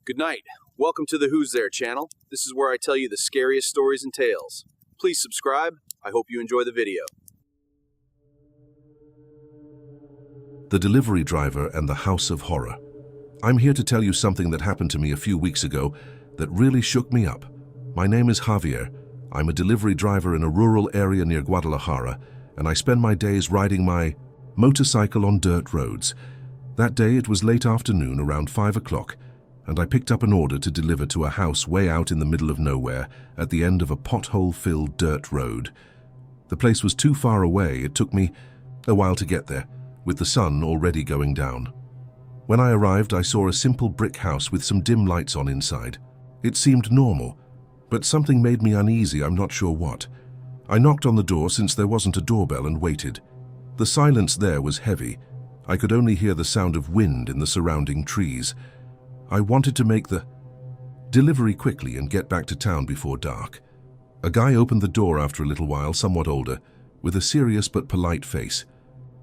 Good night. Welcome to the Who's There channel. This is where I tell you the scariest stories and tales. Please subscribe. I hope you enjoy the video. The Delivery Driver and the House of Horror. I'm here to tell you something that happened to me a few weeks ago that really shook me up. My name is Javier. I'm a delivery driver in a rural area near Guadalajara, and I spend my days riding my motorcycle on dirt roads. That day it was late afternoon, around 5 o'clock, and I picked up an order to deliver to a house way out in the middle of nowhere at the end of a pothole-filled dirt road. The place was too far away. It took me a while to get there, with the sun already going down. When I arrived, I saw a simple brick house with some dim lights on inside. It seemed normal, but something made me uneasy, I'm not sure what. I knocked on the door since there wasn't a doorbell and waited. The silence there was heavy. I could only hear the sound of wind in the surrounding trees. I wanted to make the delivery quickly and get back to town before dark. A guy opened the door after a little while, somewhat older, with a serious but polite face.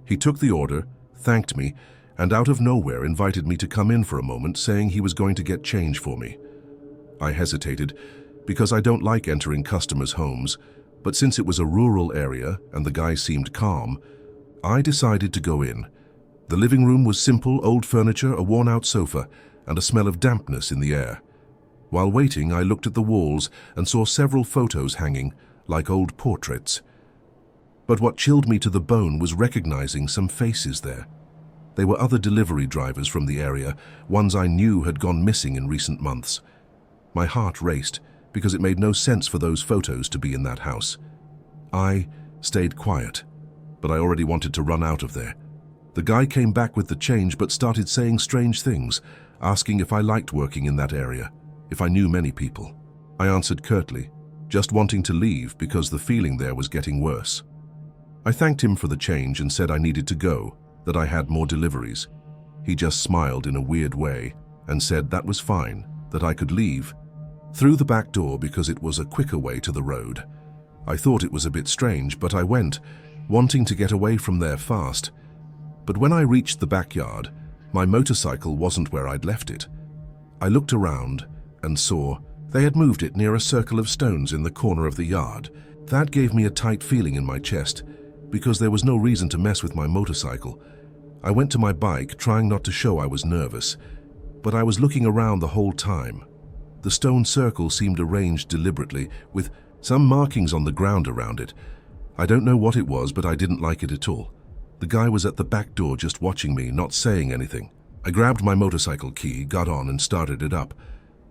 He took the order, thanked me, and out of nowhere invited me to come in for a moment, saying he was going to get change for me. I hesitated, because I don't like entering customers' homes, but since it was a rural area and the guy seemed calm, I decided to go in. The living room was simple, old furniture, a worn-out sofa, and a smell of dampness in the air. While waiting, I looked at the walls and saw several photos hanging, like old portraits. But what chilled me to the bone was recognizing some faces there. They were other delivery drivers from the area, ones I knew had gone missing in recent months. My heart raced, because it made no sense for those photos to be in that house. I stayed quiet, but I already wanted to run out of there. The guy came back with the change but started saying strange things, asking if I liked working in that area, if I knew many people. I answered curtly, just wanting to leave because the feeling there was getting worse. I thanked him for the change and said I needed to go, that I had more deliveries. He just smiled in a weird way and said that was fine, that I could leave through the back door because it was a quicker way to the road. I thought it was a bit strange, but I went, wanting to get away from there fast. But when I reached the backyard, my motorcycle wasn't where I'd left it. I looked around and saw they had moved it near a circle of stones in the corner of the yard. That gave me a tight feeling in my chest, because there was no reason to mess with my motorcycle. I went to my bike, trying not to show I was nervous, but I was looking around the whole time. The stone circle seemed arranged deliberately, with some markings on the ground around it. I don't know what it was, but I didn't like it at all. The guy was at the back door just watching me, not saying anything. I grabbed my motorcycle key, got on and started it up.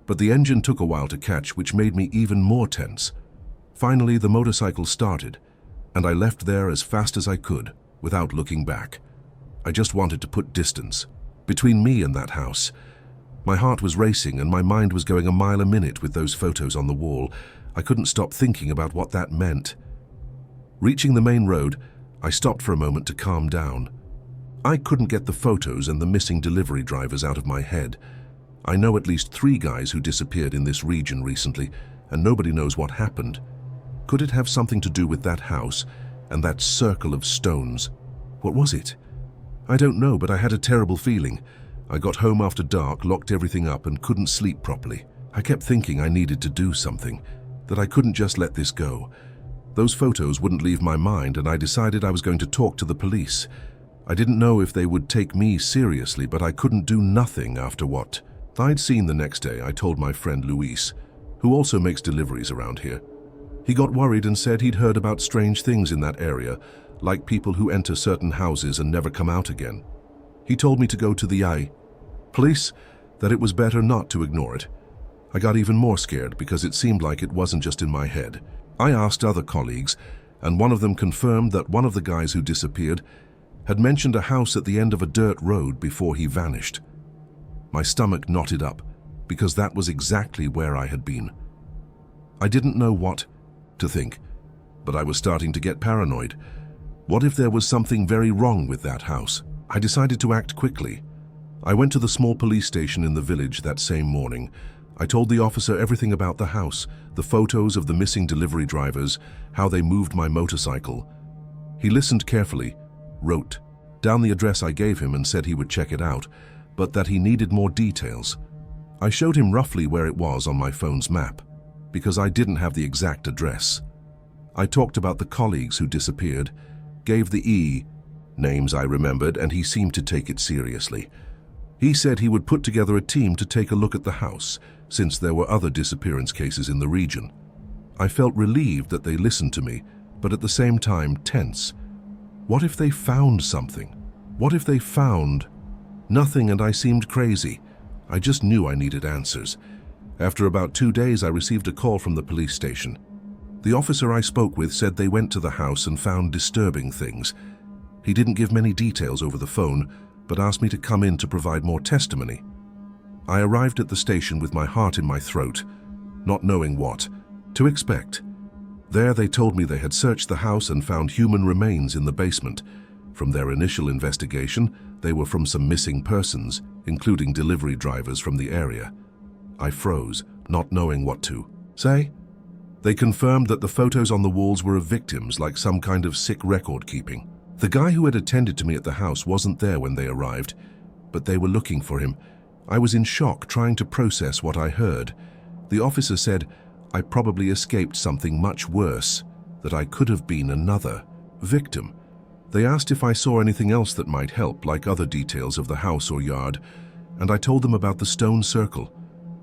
But the engine took a while to catch, which made me even more tense. Finally, the motorcycle started, and I left there as fast as I could, without looking back. I just wanted to put distance between me and that house. My heart was racing and my mind was going a mile a minute with those photos on the wall. I couldn't stop thinking about what that meant. Reaching the main road, I stopped for a moment to calm down. I couldn't get the photos and the missing delivery drivers out of my head. I know at least 3 guys who disappeared in this region recently, and nobody knows what happened. Could it have something to do with that house and that circle of stones? What was it? I don't know, but I had a terrible feeling. I got home after dark, locked everything up, and couldn't sleep properly. I kept thinking I needed to do something, that I couldn't just let this go. Those photos wouldn't leave my mind, and I decided I was going to talk to the police. I didn't know if they would take me seriously, but I couldn't do nothing after what I'd seen the next day. I told my friend Luis, who also makes deliveries around here. He got worried and said he'd heard about strange things in that area, like people who enter certain houses and never come out again. He told me to go to the police, that it was better not to ignore it. I got even more scared because it seemed like it wasn't just in my head. I asked other colleagues, and one of them confirmed that one of the guys who disappeared had mentioned a house at the end of a dirt road before he vanished. My stomach knotted up, because that was exactly where I had been. I didn't know what to think, but I was starting to get paranoid. What if there was something very wrong with that house? I decided to act quickly. I went to the small police station in the village that same morning. I told the officer everything about the house, the photos of the missing delivery drivers, how they moved my motorcycle. He listened carefully, wrote down the address I gave him and said he would check it out, but that he needed more details. I showed him roughly where it was on my phone's map, because I didn't have the exact address. I talked about the colleagues who disappeared, gave the names I remembered, and he seemed to take it seriously. He said he would put together a team to take a look at the house, since there were other disappearance cases in the region. I felt relieved that they listened to me, but at the same time tense. What if they found something? What if they found nothing and I seemed crazy? I just knew I needed answers. After about 2 days, I received a call from the police station. The officer I spoke with said they went to the house and found disturbing things. He didn't give many details over the phone, but asked me to come in to provide more testimony. I arrived at the station with my heart in my throat, not knowing what to expect. There they told me they had searched the house and found human remains in the basement. From their initial investigation, they were from some missing persons, including delivery drivers from the area. I froze, not knowing what to say. They confirmed that the photos on the walls were of victims, like some kind of sick record keeping. The guy who had attended to me at the house wasn't there when they arrived, but they were looking for him. I was in shock, trying to process what I heard. The officer said I probably escaped something much worse, that I could have been another victim. They asked if I saw anything else that might help, like other details of the house or yard, and I told them about the stone circle.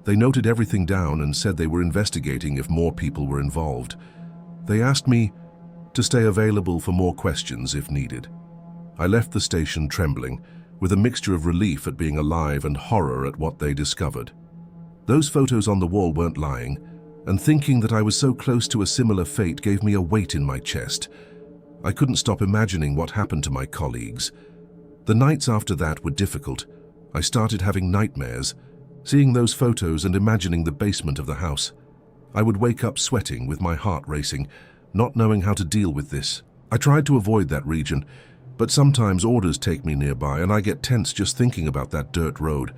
They noted everything down and said they were investigating if more people were involved. They asked me to stay available for more questions if needed. I left the station trembling, with a mixture of relief at being alive and horror at what they discovered. Those photos on the wall weren't lying, and thinking that I was so close to a similar fate gave me a weight in my chest. I couldn't stop imagining what happened to my colleagues. The nights after that were difficult. I started having nightmares, seeing those photos and imagining the basement of the house. I would wake up sweating with my heart racing, not knowing how to deal with this. I tried to avoid that region, but sometimes orders take me nearby and I get tense just thinking about that dirt road.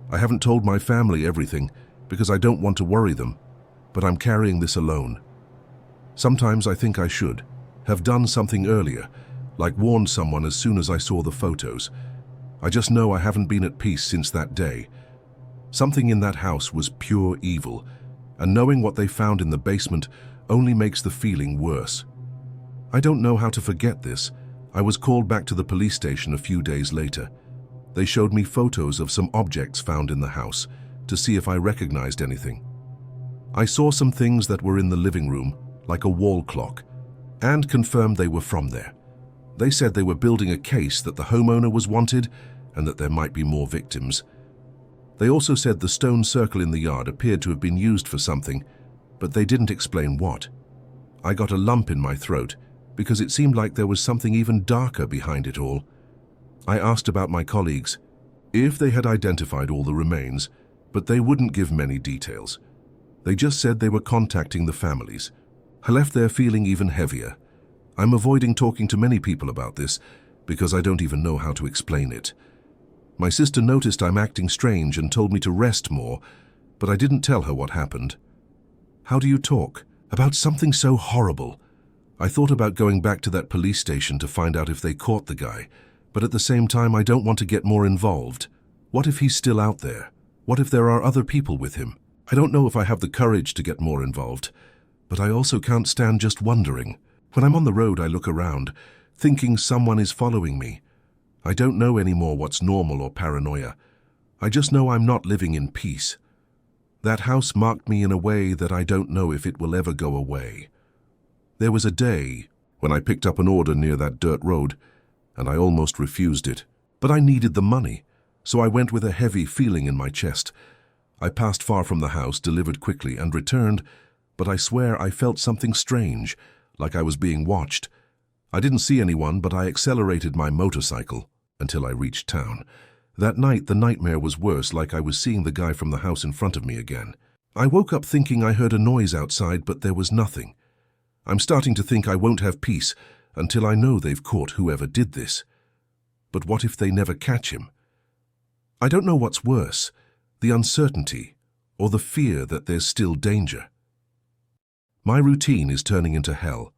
I haven't told my family everything because I don't want to worry them, but I'm carrying this alone. Sometimes I think I should have done something earlier, like warned someone as soon as I saw the photos. I just know I haven't been at peace since that day. Something in that house was pure evil, and knowing what they found in the basement only makes the feeling worse. I don't know how to forget this. I was called back to the police station a few days later. They showed me photos of some objects found in the house to see if I recognized anything. I saw some things that were in the living room, like a wall clock, and confirmed they were from there. They said they were building a case that the homeowner was wanted and that there might be more victims. They also said the stone circle in the yard appeared to have been used for something, but they didn't explain what. I got a lump in my throat because it seemed like there was something even darker behind it all. I asked about my colleagues, if they had identified all the remains, but they wouldn't give many details. They just said they were contacting the families. I left there feeling even heavier. I'm avoiding talking to many people about this because I don't even know how to explain it. My sister noticed I'm acting strange and told me to rest more, but I didn't tell her what happened. How do you talk about something so horrible? I thought about going back to that police station to find out if they caught the guy, but at the same time I don't want to get more involved. What if he's still out there? What if there are other people with him? I don't know if I have the courage to get more involved, but I also can't stand just wondering. When I'm on the road, I look around, thinking someone is following me. I don't know anymore what's normal or paranoia. I just know I'm not living in peace. That house marked me in a way that I don't know if it will ever go away. There was a day when I picked up an order near that dirt road, and I almost refused it. But I needed the money, so I went with a heavy feeling in my chest. I passed far from the house, delivered quickly, and returned, but I swear I felt something strange, like I was being watched. I didn't see anyone, but I accelerated my motorcycle until I reached town. That night, the nightmare was worse, like I was seeing the guy from the house in front of me again. I woke up thinking I heard a noise outside, but there was nothing. I'm starting to think I won't have peace until I know they've caught whoever did this. But what if they never catch him? I don't know what's worse, the uncertainty or the fear that there's still danger. My routine is turning into hell.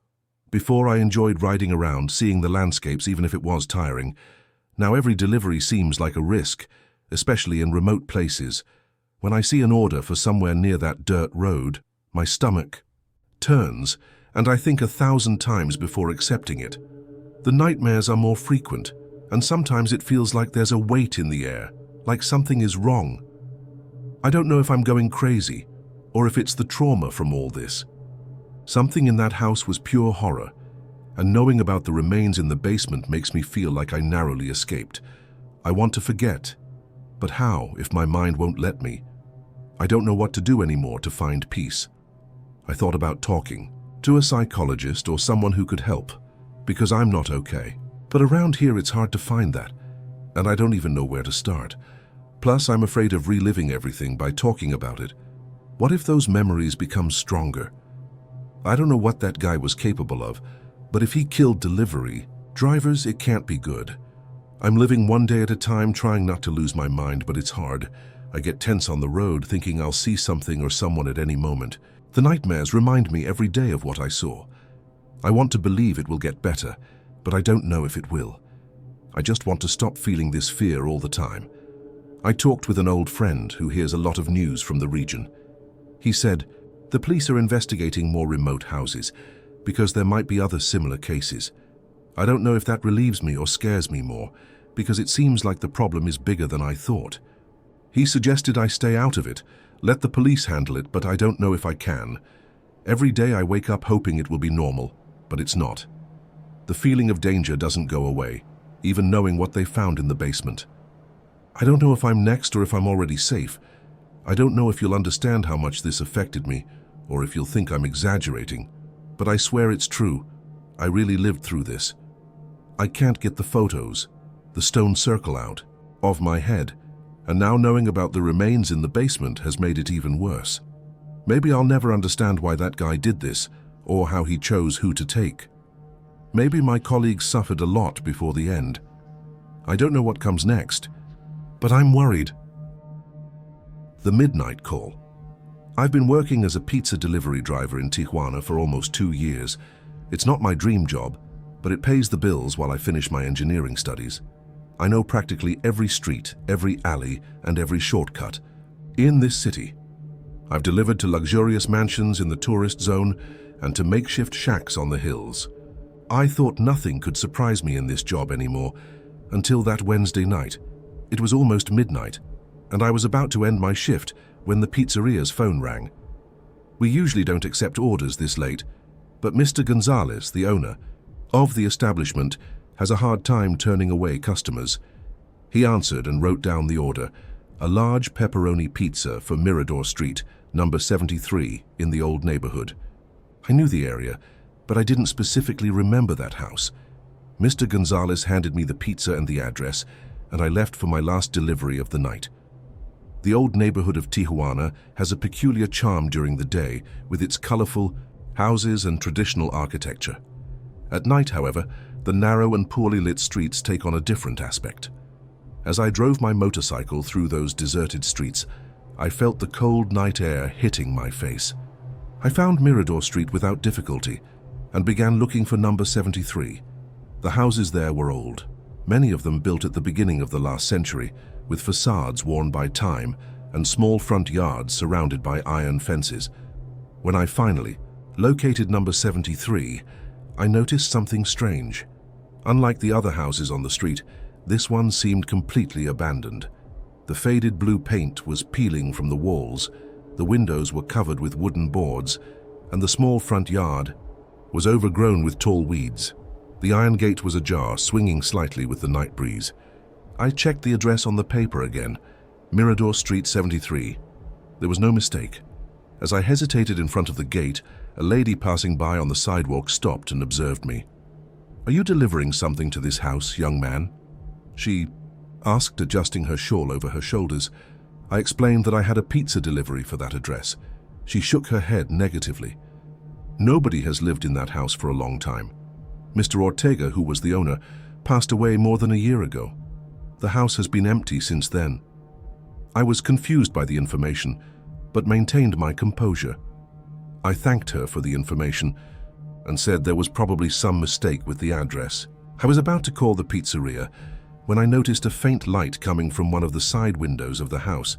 Before I enjoyed riding around, seeing the landscapes even if it was tiring. Now every delivery seems like a risk, especially in remote places. When I see an order for somewhere near that dirt road, my stomach turns, and I think 1,000 times before accepting it. The nightmares are more frequent, and sometimes it feels like there's a weight in the air, like something is wrong. I don't know if I'm going crazy, or if it's the trauma from all this. Something in that house was pure horror, and knowing about the remains in the basement makes me feel like I narrowly escaped. I want to forget, but how if my mind won't let me? I don't know what to do anymore to find peace. I thought about talking to a psychologist or someone who could help, because I'm not okay. But around here it's hard to find that, and I don't even know where to start. Plus, I'm afraid of reliving everything by talking about it. What if those memories become stronger? I don't know what that guy was capable of, but if he killed delivery drivers, it can't be good. I'm living one day at a time, trying not to lose my mind, but it's hard. I get tense on the road, thinking I'll see something or someone at any moment. The nightmares remind me every day of what I saw. I want to believe it will get better, but I don't know if it will. I just want to stop feeling this fear all the time. I talked with an old friend who hears a lot of news from the region. He said, the police are investigating more remote houses because there might be other similar cases. I don't know if that relieves me or scares me more, because it seems like the problem is bigger than I thought. He suggested I stay out of it, let the police handle it, but I don't know if I can. Every day I wake up hoping it will be normal, but it's not. The feeling of danger doesn't go away, even knowing what they found in the basement. I don't know if I'm next or if I'm already safe. I don't know if you'll understand how much this affected me, or if you'll think I'm exaggerating, but I swear it's true. I really lived through this. I can't get the photos, the stone circle out, of my head, and now knowing about the remains in the basement has made it even worse. Maybe I'll never understand why that guy did this, or how he chose who to take. Maybe my colleagues suffered a lot before the end. I don't know what comes next, but I'm worried. The midnight call. I've been working as a pizza delivery driver in Tijuana for almost 2 years. It's not my dream job, but it pays the bills while I finish my engineering studies. I know practically every street, every alley, and every shortcut in this city. I've delivered to luxurious mansions in the tourist zone and to makeshift shacks on the hills. I thought nothing could surprise me in this job anymore until that Wednesday night. It was almost midnight, and I was about to end my shift when the pizzeria's phone rang. We usually don't accept orders this late, but Mr. Gonzalez, the owner of the establishment, has a hard time turning away customers. He answered and wrote down the order, a large pepperoni pizza for Mirador Street, number 73, in the old neighborhood. I knew the area, but I didn't specifically remember that house. Mr. Gonzalez handed me the pizza and the address, and I left for my last delivery of the night. The old neighborhood of Tijuana has a peculiar charm during the day with its colorful houses and traditional architecture. At night, however, the narrow and poorly lit streets take on a different aspect. As I drove my motorcycle through those deserted streets, I felt the cold night air hitting my face. I found Mirador Street without difficulty and began looking for number 73. The houses there were old, many of them built at the beginning of the last century, with facades worn by time and small front yards surrounded by iron fences. When I finally located number 73, I noticed something strange. Unlike the other houses on the street, this one seemed completely abandoned. The faded blue paint was peeling from the walls, the windows were covered with wooden boards, and the small front yard was overgrown with tall weeds. The iron gate was ajar, swinging slightly with the night breeze. I checked the address on the paper again, Mirador Street 73. There was no mistake. As I hesitated in front of the gate, a lady passing by on the sidewalk stopped and observed me. "Are you delivering something to this house, young man?" she asked, adjusting her shawl over her shoulders. I explained that I had a pizza delivery for that address. She shook her head negatively. Nobody has lived in that house for a long time. Mr. Ortega, who was the owner, passed away more than a year ago. The house has been empty since then. I was confused by the information, but maintained my composure. I thanked her for the information and said there was probably some mistake with the address. I was about to call the pizzeria when I noticed a faint light coming from one of the side windows of the house.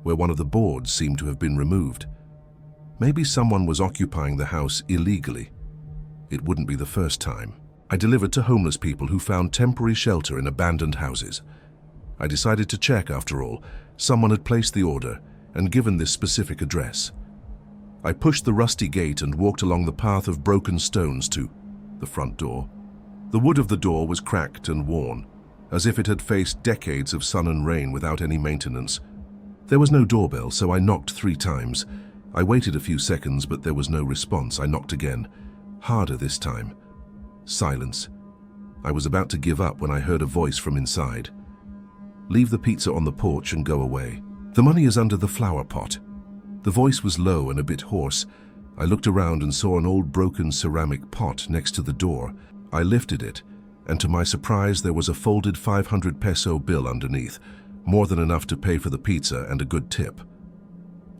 where one of the boards seemed to have been removed. Maybe someone was occupying the house illegally. It wouldn't be the first time. I delivered to homeless people who found temporary shelter in abandoned houses. I decided to check, after all. Someone had placed the order and given this specific address. I pushed the rusty gate and walked along the path of broken stones to the front door. The wood of the door was cracked and worn, as if it had faced decades of sun and rain without any maintenance. There was no doorbell, so I knocked 3 times. I waited a few seconds, but there was no response. I knocked again, harder this time. Silence. I was about to give up when I heard a voice from inside. "Leave the pizza on the porch and go away. The money is under the flower pot." The voice was low and a bit hoarse. I looked around and saw an old broken ceramic pot next to the door. I lifted it, and to my surprise there was a folded 500 peso bill underneath, more than enough to pay for the pizza and a good tip.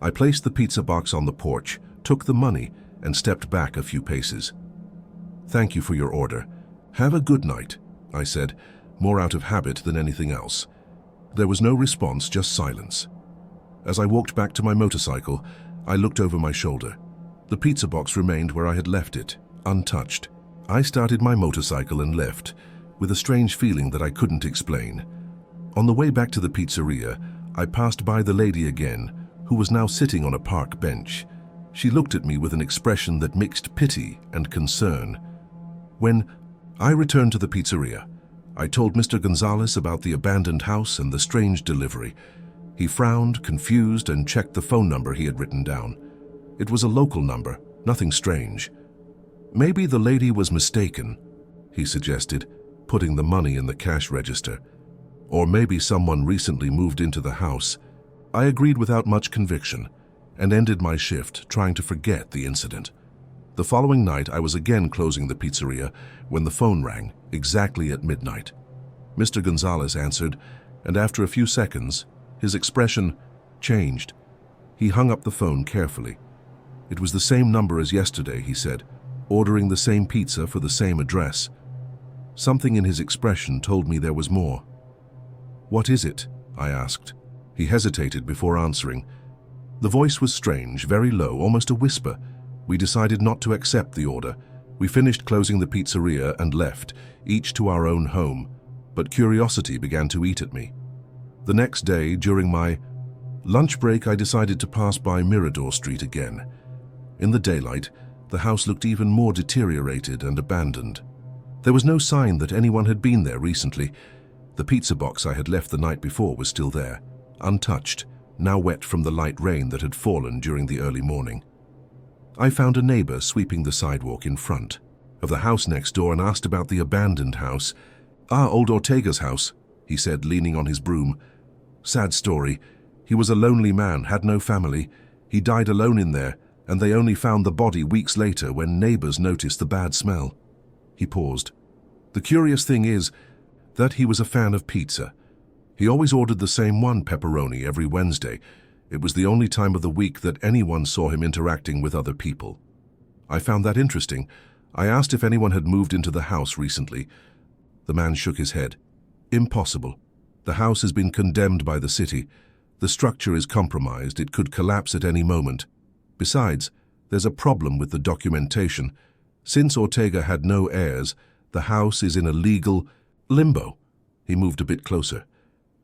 I placed the pizza box on the porch, took the money, and stepped back a few paces. "Thank you for your order. Have a good night," I said, more out of habit than anything else. There was no response, just silence. As I walked back to my motorcycle, I looked over my shoulder. The pizza box remained where I had left it, untouched. I started my motorcycle and left, with a strange feeling that I couldn't explain. On the way back to the pizzeria, I passed by the lady again, who was now sitting on a park bench. She looked at me with an expression that mixed pity and concern. When I returned to the pizzeria, I told Mr. Gonzalez about the abandoned house and the strange delivery. He frowned, confused, and checked the phone number he had written down. It was a local number, nothing strange. "Maybe the lady was mistaken," he suggested, putting the money in the cash register. "Or maybe someone recently moved into the house." I agreed without much conviction and ended my shift, trying to forget the incident. The following night, I was again closing the pizzeria when the phone rang, exactly at midnight. Mr. Gonzalez answered, and after a few seconds, his expression changed. He hung up the phone carefully. It was the same number as yesterday, he said, ordering the same pizza for the same address. Something in his expression told me there was more. "What is it?" I asked. He hesitated before answering. The voice was strange, very low, almost a whisper. We decided not to accept the order. We finished closing the pizzeria and left, each to our own home, but curiosity began to eat at me. The next day, during my lunch break, I decided to pass by Mirador Street again. In the daylight, the house looked even more deteriorated and abandoned. There was no sign that anyone had been there recently. The pizza box I had left the night before was still there, untouched, now wet from the light rain that had fallen during the early morning. I found a neighbor sweeping the sidewalk in front of the house next door and asked about the abandoned house. "Ah, old Ortega's house," he said, leaning on his broom. "Sad story. He was a lonely man, had no family. He died alone in there, and they only found the body weeks later when neighbors noticed the bad smell." He paused. "The curious thing is that he was a fan of pizza. He always ordered the same one, pepperoni, every Wednesday. It was the only time of the week that anyone saw him interacting with other people." I found that interesting. I asked if anyone had moved into the house recently. The man shook his head. "Impossible. The house has been condemned by the city. The structure is compromised. It could collapse at any moment. Besides, there's a problem with the documentation. Since Ortega had no heirs, the house is in a legal limbo." He moved a bit closer.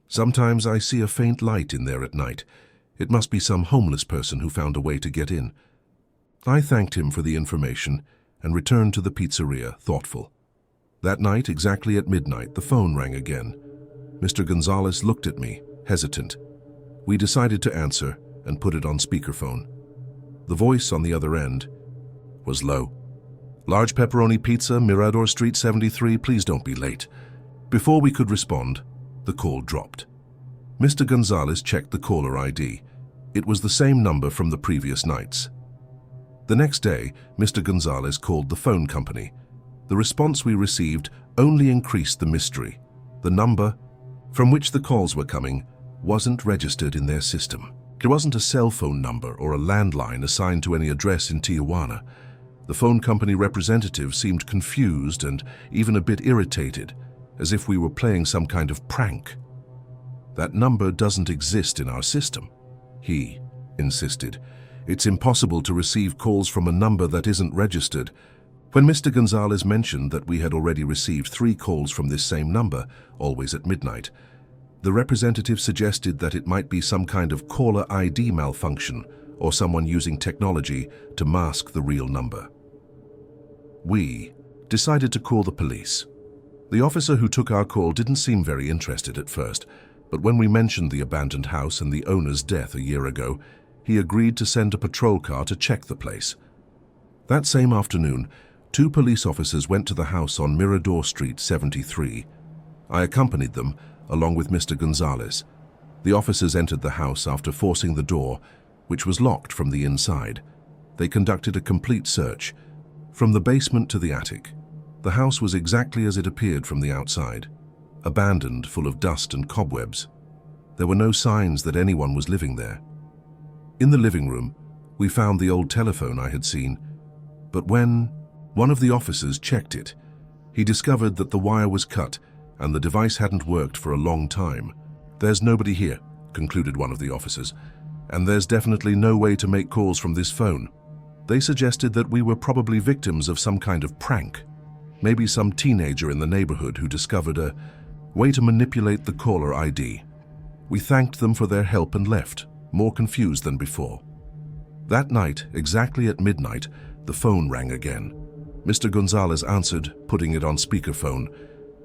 "Sometimes I see a faint light in there at night. It must be some homeless person who found a way to get in." I thanked him for the information and returned to the pizzeria, thoughtful. That night, exactly at midnight, the phone rang again. Mr. Gonzalez looked at me, hesitant. We decided to answer and put it on speakerphone. The voice on the other end was low. "Large pepperoni pizza, Mirador Street 73, please don't be late." Before we could respond, the call dropped. Mr. Gonzalez checked the caller ID. It was the same number from the previous nights. The next day, Mr. Gonzalez called the phone company. The response we received only increased the mystery. The number from which the calls were coming wasn't registered in their system. There wasn't a cell phone number or a landline assigned to any address in Tijuana. The phone company representative seemed confused and even a bit irritated, as if we were playing some kind of prank. "That number doesn't exist in our system." He insisted. It's impossible to receive calls from a number that isn't registered. When Mr. Gonzalez mentioned that we had already received 3 calls from this same number, always at midnight, the representative suggested that it might be some kind of caller ID malfunction or someone using technology to mask the real number. We decided to call the police. The officer who took our call didn't seem very interested at first, but when we mentioned the abandoned house and the owner's death a year ago, he agreed to send a patrol car to check the place. That same afternoon, 2 police officers went to the house on Mirador Street 73. I accompanied them, along with Mr. Gonzalez. The officers entered the house after forcing the door, which was locked from the inside. They conducted a complete search, from the basement to the attic. The house was exactly as it appeared from the outside, abandoned, full of dust and cobwebs. There were no signs that anyone was living there. In the living room, we found the old telephone I had seen, but when one of the officers checked it, he discovered that the wire was cut and the device hadn't worked for a long time. "There's nobody here," concluded one of the officers, "and there's definitely no way to make calls from this phone." They suggested that we were probably victims of some kind of prank. Maybe some teenager in the neighborhood who discovered a way to manipulate the caller ID. We thanked them for their help and left, more confused than before. That night, exactly at midnight, the phone rang again. Mr. Gonzalez answered, putting it on speakerphone.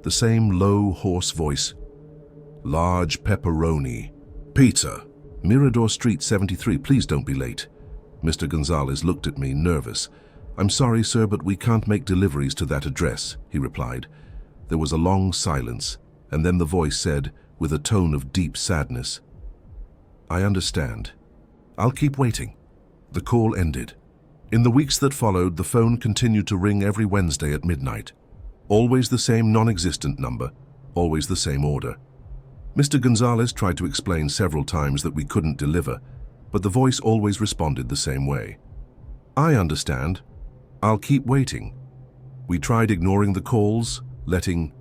The same low, hoarse voice. "Large pepperoni. Pizza. Mirador Street 73, please don't be late." Mr. Gonzalez looked at me, nervous. "I'm sorry, sir, but we can't make deliveries to that address," he replied. There was a long silence, and then the voice said, with a tone of deep sadness, "I understand. I'll keep waiting." The call ended. In the weeks that followed, the phone continued to ring every Wednesday at midnight. Always the same non-existent number, always the same order. Mr. Gonzalez tried to explain several times that we couldn't deliver, but the voice always responded the same way. "I understand. I'll keep waiting." We tried ignoring the calls, letting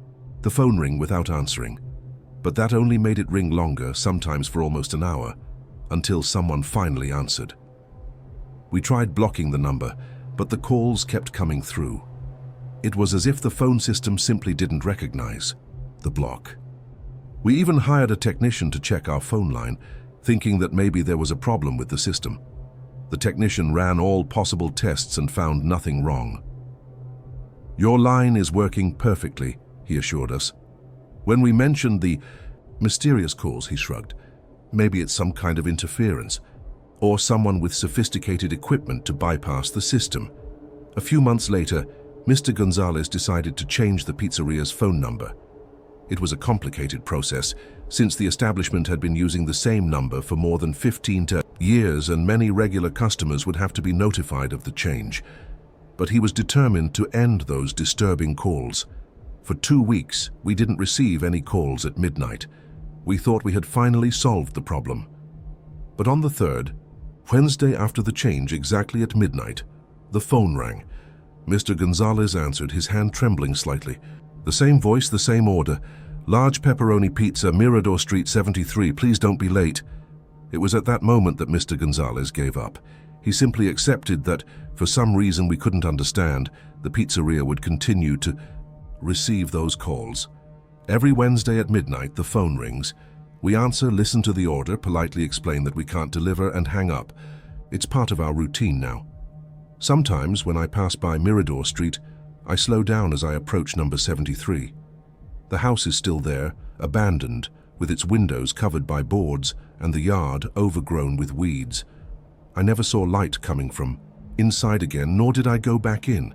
the phone ring without answering, but that only made it ring longer, sometimes for almost an hour, until someone finally answered. We tried blocking the number, but the calls kept coming through. It was as if the phone system simply didn't recognize the block. We even hired a technician to check our phone line, thinking that maybe there was a problem with the system. The technician ran all possible tests and found nothing wrong. "Your line is working perfectly," he assured us. When we mentioned the mysterious calls, he shrugged. "Maybe it's some kind of interference, or someone with sophisticated equipment to bypass the system." A few months later, Mr. Gonzalez decided to change the pizzeria's phone number. It was a complicated process, since the establishment had been using the same number for more than 15 years, and many regular customers would have to be notified of the change. But he was determined to end those disturbing calls. For 2 weeks, we didn't receive any calls at midnight. We thought we had finally solved the problem. But on the 3rd, Wednesday after the change, exactly at midnight, the phone rang. Mr. Gonzalez answered, his hand trembling slightly. The same voice, the same order. "Large pepperoni pizza, Mirador Street 73, please don't be late." It was at that moment that Mr. Gonzalez gave up. He simply accepted that, for some reason we couldn't understand, the pizzeria would continue to receive those calls. Every Wednesday at midnight, the phone rings. We answer, listen to the order, politely explain that we can't deliver, and hang up. It's part of our routine now. Sometimes, when I pass by Mirador Street, I slow down as I approach number 73. The house is still there, abandoned, with its windows covered by boards and the yard overgrown with weeds. I never saw light coming from inside again, nor did I go back in.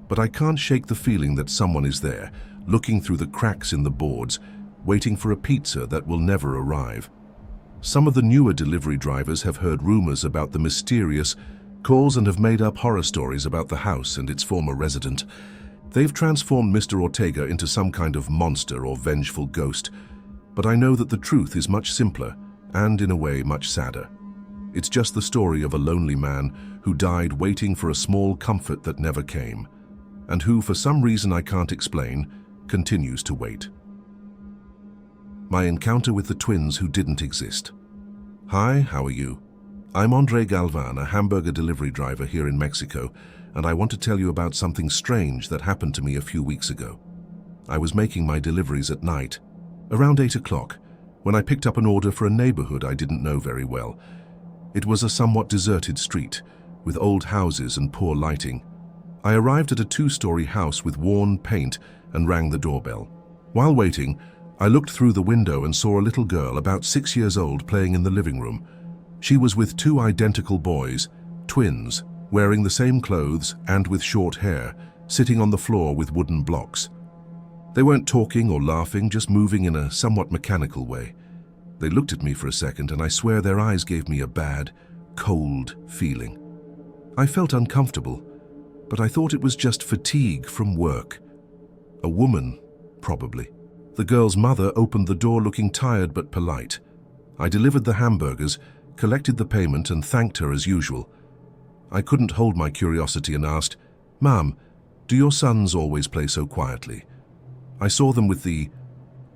But I can't shake the feeling that someone is there, looking through the cracks in the boards, waiting for a pizza that will never arrive. Some of the newer delivery drivers have heard rumors about the mysterious calls and have made up horror stories about the house and its former resident. They've transformed Mr. Ortega into some kind of monster or vengeful ghost. But I know that the truth is much simpler and, in a way, much sadder. It's just the story of a lonely man who died waiting for a small comfort that never came, and who, for some reason I can't explain, continues to wait. My encounter with the twins who didn't exist. Hi, how are you? I'm Andre Galvan, a hamburger delivery driver here in Mexico, and I want to tell you about something strange that happened to me a few weeks ago. I was making my deliveries at night, around 8 o'clock, when I picked up an order for a neighborhood I didn't know very well. It was a somewhat deserted street, with old houses and poor lighting. I arrived at a 2-story house with worn paint and rang the doorbell. While waiting, I looked through the window and saw a little girl about 6 years old playing in the living room. She was with 2 identical boys, twins, wearing the same clothes and with short hair, sitting on the floor with wooden blocks. They weren't talking or laughing, just moving in a somewhat mechanical way. They looked at me for a second, and I swear their eyes gave me a bad, cold feeling. I felt uncomfortable, but I thought it was just fatigue from work. A woman, probably. The girl's mother opened the door looking tired but polite. I delivered the hamburgers, collected the payment, and thanked her as usual. I couldn't hold my curiosity and asked, "Ma'am, do your sons always play so quietly?" I saw them with the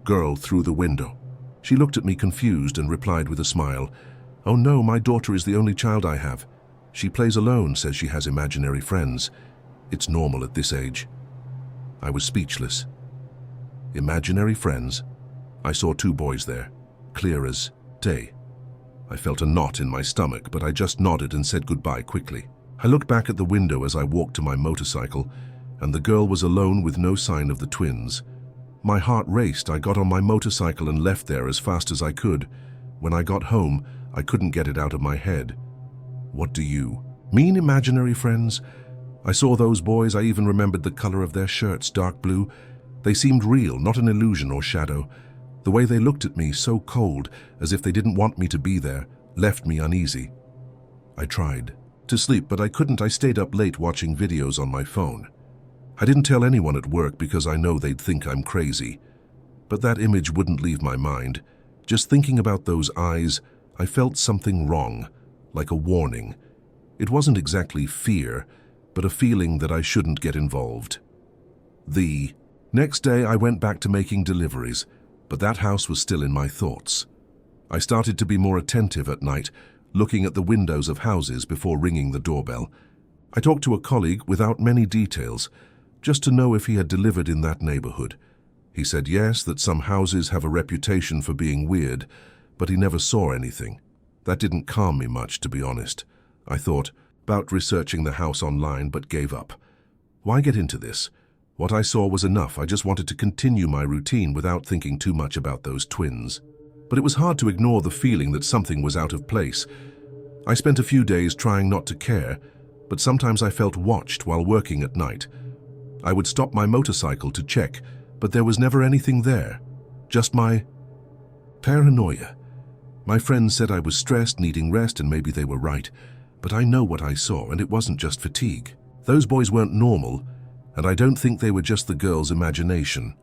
girl through the window. She looked at me confused and replied with a smile, "Oh no, my daughter is the only child I have. She plays alone, says she has imaginary friends. It's normal at this age." I was speechless. Imaginary friends? I saw 2 boys there, clear as day. I felt a knot in my stomach, but I just nodded and said goodbye quickly. I looked back at the window as I walked to my motorcycle, and the girl was alone with no sign of the twins. My heart raced. I got on my motorcycle and left there as fast as I could. When I got home, I couldn't get it out of my head. What do you mean, imaginary friends? I saw those boys. I even remembered the color of their shirts, dark blue. They seemed real, not an illusion or shadow. The way they looked at me, so cold, as if they didn't want me to be there, left me uneasy. I tried to sleep, but I couldn't. I stayed up late watching videos on my phone. I didn't tell anyone at work because I know they'd think I'm crazy. But that image wouldn't leave my mind. Just thinking about those eyes, I felt something wrong, like a warning. It wasn't exactly fear, but a feeling that I shouldn't get involved. The next day, I went back to making deliveries, but that house was still in my thoughts. I started to be more attentive at night, looking at the windows of houses before ringing the doorbell. I talked to a colleague without many details, just to know if he had delivered in that neighborhood. He said yes, that some houses have a reputation for being weird, but he never saw anything. That didn't calm me much, to be honest. I thought about researching the house online, but gave up. Why get into this? What I saw was enough. I just wanted to continue my routine without thinking too much about those twins. But it was hard to ignore the feeling that something was out of place. I spent a few days trying not to care, but sometimes I felt watched while working at night. I would stop my motorcycle to check, but there was never anything there. Just my paranoia. My friends said I was stressed, needing rest, and maybe they were right. But I know what I saw, and it wasn't just fatigue. Those boys weren't normal, and I don't think they were just the girl's imagination.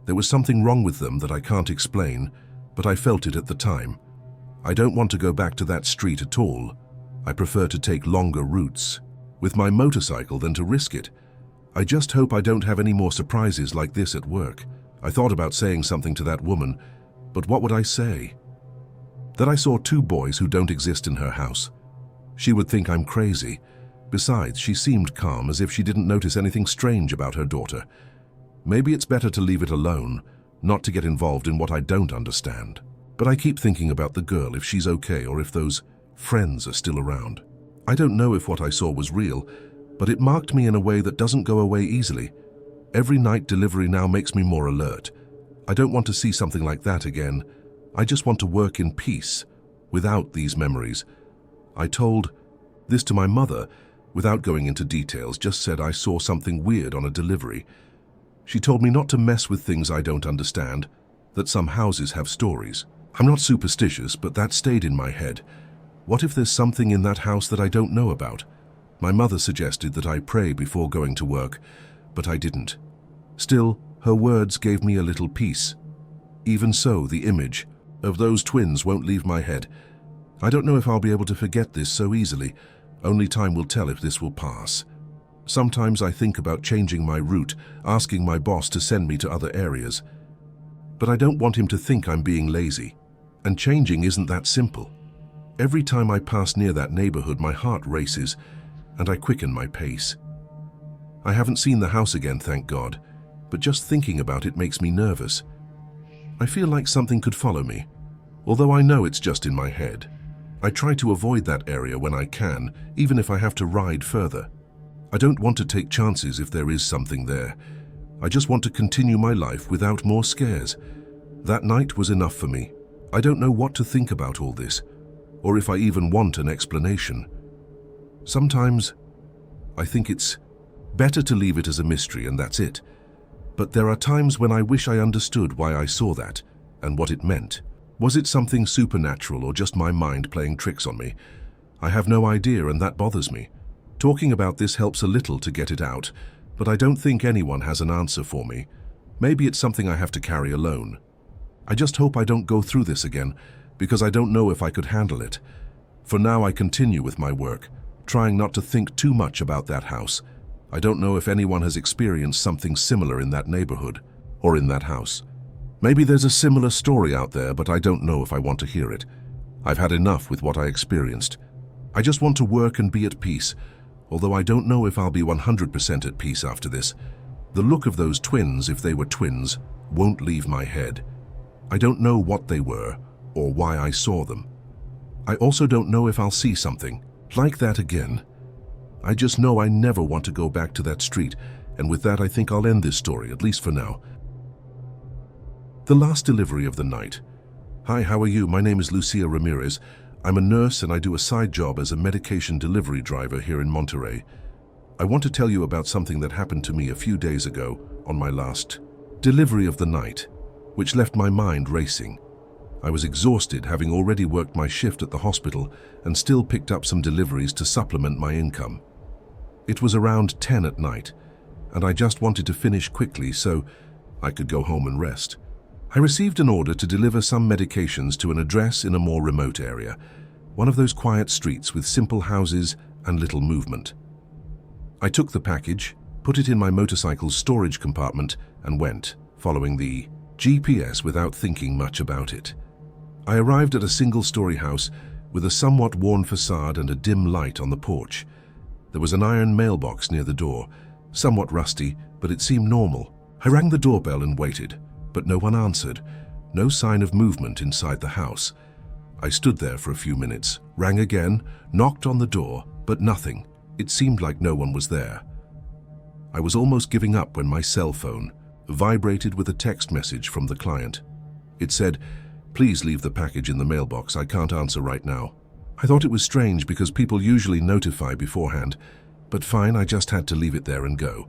There was something wrong with them that I can't explain, but I felt it at the time. I don't want to go back to that street at all. I prefer to take longer routes with my motorcycle than to risk it. I just hope I don't have any more surprises like this at work. I thought about saying something to that woman, but what would I say? That I saw 2 boys who don't exist in her house. She would think I'm crazy. Besides, she seemed calm, as if she didn't notice anything strange about her daughter. Maybe it's better to leave it alone, not to get involved in what I don't understand. But I keep thinking about the girl, if she's okay or if those friends are still around. I don't know if what I saw was real, but it marked me in a way that doesn't go away easily. Every night delivery now makes me more alert. I don't want to see something like that again. I just want to work in peace, without these memories. I told this to my mother, without going into details, just said I saw something weird on a delivery. She told me not to mess with things I don't understand, that some houses have stories. I'm not superstitious, but that stayed in my head. What if there's something in that house that I don't know about? My mother suggested that I pray before going to work, but I didn't. Still, her words gave me a little peace. Even so, the image of those twins won't leave my head. I don't know if I'll be able to forget this so easily. Only time will tell if this will pass. Sometimes I think about changing my route, asking my boss to send me to other areas. But I don't want him to think I'm being lazy. And changing isn't that simple. Every time I pass near that neighborhood, my heart races, and I quicken my pace. I haven't seen the house again, thank God, but just thinking about it makes me nervous. I feel like something could follow me, although I know it's just in my head. I try to avoid that area when I can, even if I have to ride further. I don't want to take chances if there is something there. I just want to continue my life without more scares. That night was enough for me. I don't know what to think about all this, or if I even want an explanation. Sometimes I think it's better to leave it as a mystery and that's it. But there are times when I wish I understood why I saw that and what it meant. Was it something supernatural or just my mind playing tricks on me? I have no idea, and that bothers me. Talking about this helps a little to get it out, but I don't think anyone has an answer for me. Maybe it's something I have to carry alone. I just hope I don't go through this again, because I don't know if I could handle it. For now, I continue with my work, trying not to think too much about that house. I don't know if anyone has experienced something similar in that neighborhood or in that house. Maybe there's a similar story out there, but I don't know if I want to hear it. I've had enough with what I experienced. I just want to work and be at peace, although I don't know if I'll be 100% at peace after this. The look of those twins, if they were twins, won't leave my head. I don't know what they were or why I saw them. I also don't know if I'll see something like that again. I just know I never want to go back to that street, and with that I think I'll end this story, at least for now. The last delivery of the night. Hi, how are you? My name is Lucia Ramirez. I'm a nurse and I do a side job as a medication delivery driver here in Monterrey. I want to tell you about something that happened to me a few days ago on my last delivery of the night, which left my mind racing. I was exhausted, having already worked my shift at the hospital and still picked up some deliveries to supplement my income. It was around 10 at night, and I just wanted to finish quickly so I could go home and rest. I received an order to deliver some medications to an address in a more remote area, one of those quiet streets with simple houses and little movement. I took the package, put it in my motorcycle's storage compartment, and went, following the GPS without thinking much about it. I arrived at a single-story house with a somewhat worn facade and a dim light on the porch. There was an iron mailbox near the door, somewhat rusty, but it seemed normal. I rang the doorbell and waited, but no one answered, no sign of movement inside the house. I stood there for a few minutes, rang again, knocked on the door, but nothing. It seemed like no one was there. I was almost giving up when my cell phone vibrated with a text message from the client. It said, "Please leave the package in the mailbox. I can't answer right now." I thought it was strange because people usually notify beforehand, but fine, I just had to leave it there and go.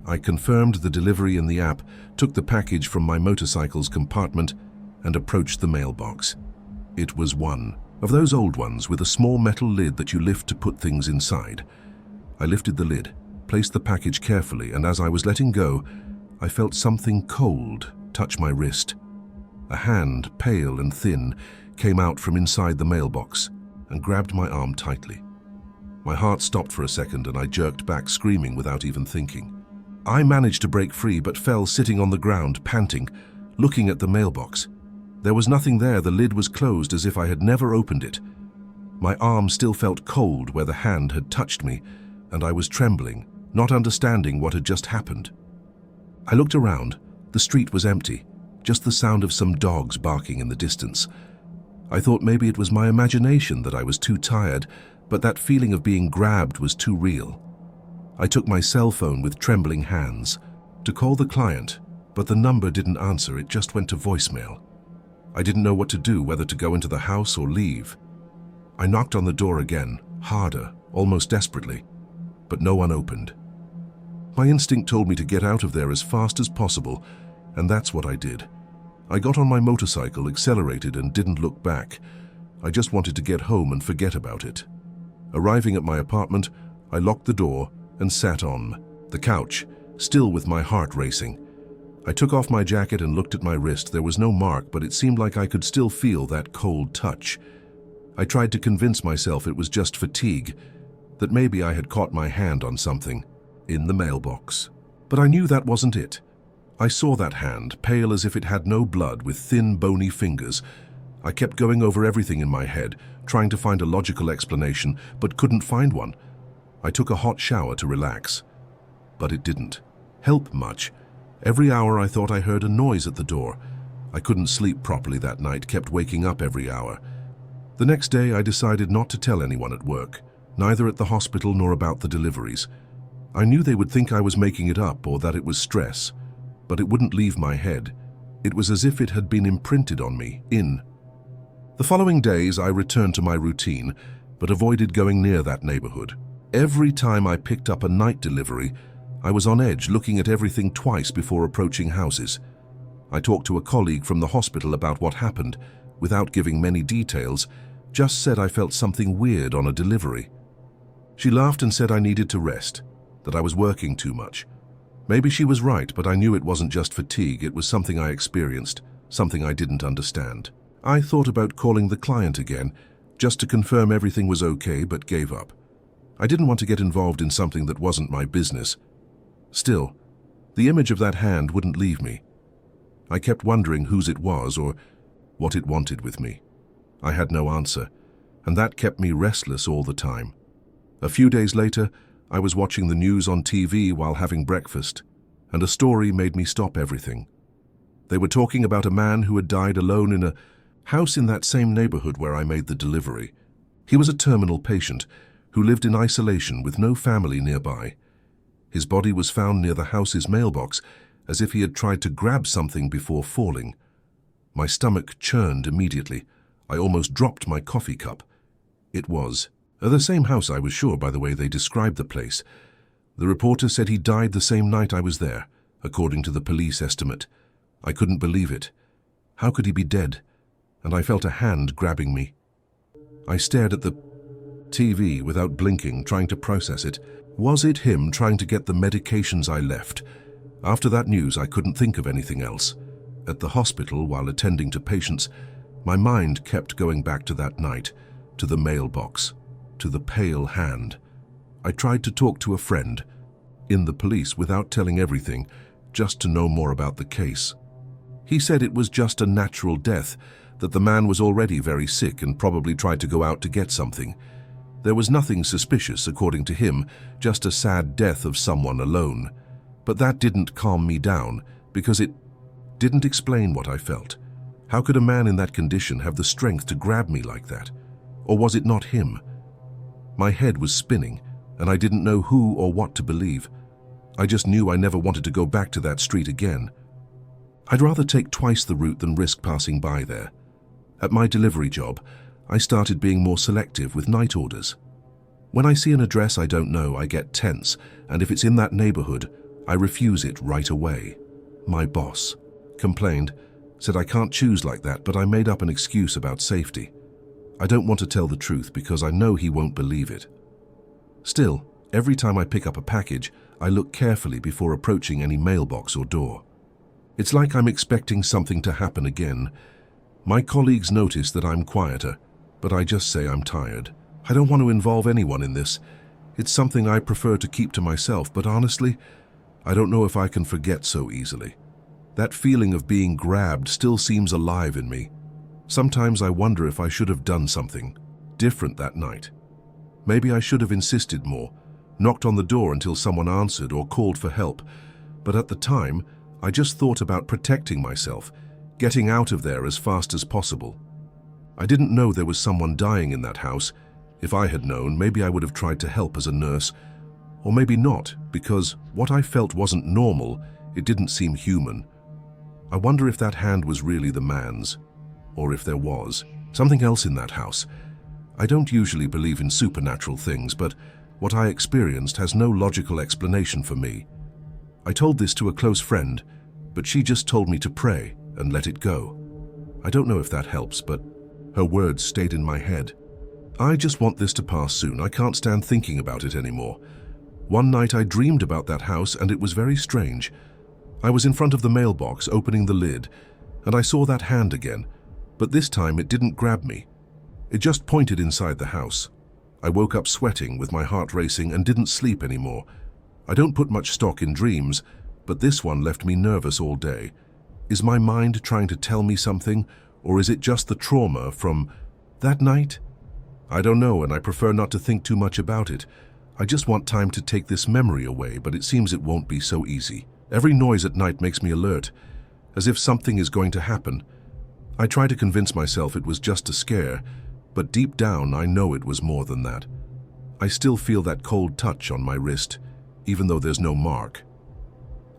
I confirmed the delivery in the app, took the package from my motorcycle's compartment, and approached the mailbox. It was one of those old ones with a small metal lid that you lift to put things inside. I lifted the lid, placed the package carefully, and as I was letting go, I felt something cold touch my wrist. A hand, pale and thin, came out from inside the mailbox and grabbed my arm tightly. My heart stopped for a second and I jerked back, screaming without even thinking. I managed to break free but fell sitting on the ground, panting, looking at the mailbox. There was nothing there. The lid was closed as if I had never opened it. My arm still felt cold where the hand had touched me, and I was trembling, not understanding what had just happened. I looked around. The street was empty, just the sound of some dogs barking in the distance. I thought maybe it was my imagination that I was too tired, but that feeling of being grabbed was too real. I took my cell phone with trembling hands to call the client, but the number didn't answer. It just went to voicemail. I didn't know what to do, whether to go into the house or leave. I knocked on the door again, harder, almost desperately, but no one opened. My instinct told me to get out of there as fast as possible, and that's what I did. I got on my motorcycle, accelerated, and didn't look back. I just wanted to get home and forget about it. Arriving at my apartment, I locked the door and sat on the couch, still with my heart racing. I took off my jacket and looked at my wrist. There was no mark, but it seemed like I could still feel that cold touch. I tried to convince myself it was just fatigue, that maybe I had caught my hand on something in the mailbox. But I knew that wasn't it. I saw that hand, pale as if it had no blood, with thin, bony fingers. I kept going over everything in my head, trying to find a logical explanation, but couldn't find one. I took a hot shower to relax, but it didn't help much. Every hour I thought I heard a noise at the door. I couldn't sleep properly that night, kept waking up every hour. The next day I decided not to tell anyone at work, neither at the hospital nor about the deliveries. I knew they would think I was making it up or that it was stress, but it wouldn't leave my head. It was as if it had been imprinted on me. The following days I returned to my routine, but avoided going near that neighborhood. Every time I picked up a night delivery, I was on edge, looking at everything twice before approaching houses. I talked to a colleague from the hospital about what happened, without giving many details, just said I felt something weird on a delivery. She laughed and said I needed to rest, that I was working too much. Maybe she was right, but I knew it wasn't just fatigue, it was something I experienced, something I didn't understand. I thought about calling the client again, just to confirm everything was okay, but gave up. I didn't want to get involved in something that wasn't my business. Still, the image of that hand wouldn't leave me. I kept wondering whose it was or what it wanted with me. I had no answer, and that kept me restless all the time. A few days later, I was watching the news on TV while having breakfast, and a story made me stop everything. They were talking about a man who had died alone in a house in that same neighborhood where I made the delivery. He was a terminal patient who lived in isolation with no family nearby. His body was found near the house's mailbox, as if he had tried to grab something before falling. My stomach churned immediately. I almost dropped my coffee cup. It was the same house, I was sure, by the way they described the place. The reporter said he died the same night I was there, according to the police estimate. I couldn't believe it. How could he be dead? And I felt a hand grabbing me. I stared at the TV without blinking, trying to process it. Was it him trying to get the medications I left? After that news, I couldn't think of anything else. At the hospital, while attending to patients, my mind kept going back to that night, to the mailbox, to the pale hand. I tried to talk to a friend in the police without telling everything, just to know more about the case. He said it was just a natural death, that the man was already very sick and probably tried to go out to get something. There was nothing suspicious, according to him, just a sad death of someone alone. But that didn't calm me down, because it didn't explain what I felt. How could a man in that condition have the strength to grab me like that? Or was it not him? My head was spinning, and I didn't know who or what to believe. I just knew I never wanted to go back to that street again. I'd rather take twice the route than risk passing by there. At my delivery job, I started being more selective with night orders. When I see an address I don't know, I get tense, and if it's in that neighborhood, I refuse it right away. My boss complained, said I can't choose like that, but I made up an excuse about safety. I don't want to tell the truth because I know he won't believe it. Still, every time I pick up a package, I look carefully before approaching any mailbox or door. It's like I'm expecting something to happen again. My colleagues notice that I'm quieter, but I just say I'm tired. I don't want to involve anyone in this. It's something I prefer to keep to myself, but honestly, I don't know if I can forget so easily. That feeling of being grabbed still seems alive in me. Sometimes I wonder if I should have done something different that night. Maybe I should have insisted more, knocked on the door until someone answered or called for help. But at the time, I just thought about protecting myself, getting out of there as fast as possible. I didn't know there was someone dying in that house. If I had known, maybe I would have tried to help as a nurse. Or maybe not, because what I felt wasn't normal, it didn't seem human. I wonder if that hand was really the man's, or if there was something else in that house. I don't usually believe in supernatural things, but what I experienced has no logical explanation for me. I told this to a close friend, but she just told me to pray and let it go. I don't know if that helps, but her words stayed in my head. I just want this to pass soon. I can't stand thinking about it anymore. One night I dreamed about that house, and it was very strange. I was in front of the mailbox, opening the lid, and I saw that hand again, but this time it didn't grab me. It just pointed inside the house. I woke up sweating with my heart racing and didn't sleep anymore. I don't put much stock in dreams, but this one left me nervous all day. Is my mind trying to tell me something, Or is it just the trauma from that night? I don't know, and I prefer not to think too much about it. I just want time to take this memory away, but it seems it won't be so easy. Every noise at night makes me alert, as if something is going to happen. I try to convince myself it was just a scare, but deep down I know it was more than that. I still feel that cold touch on my wrist, even though there's no mark.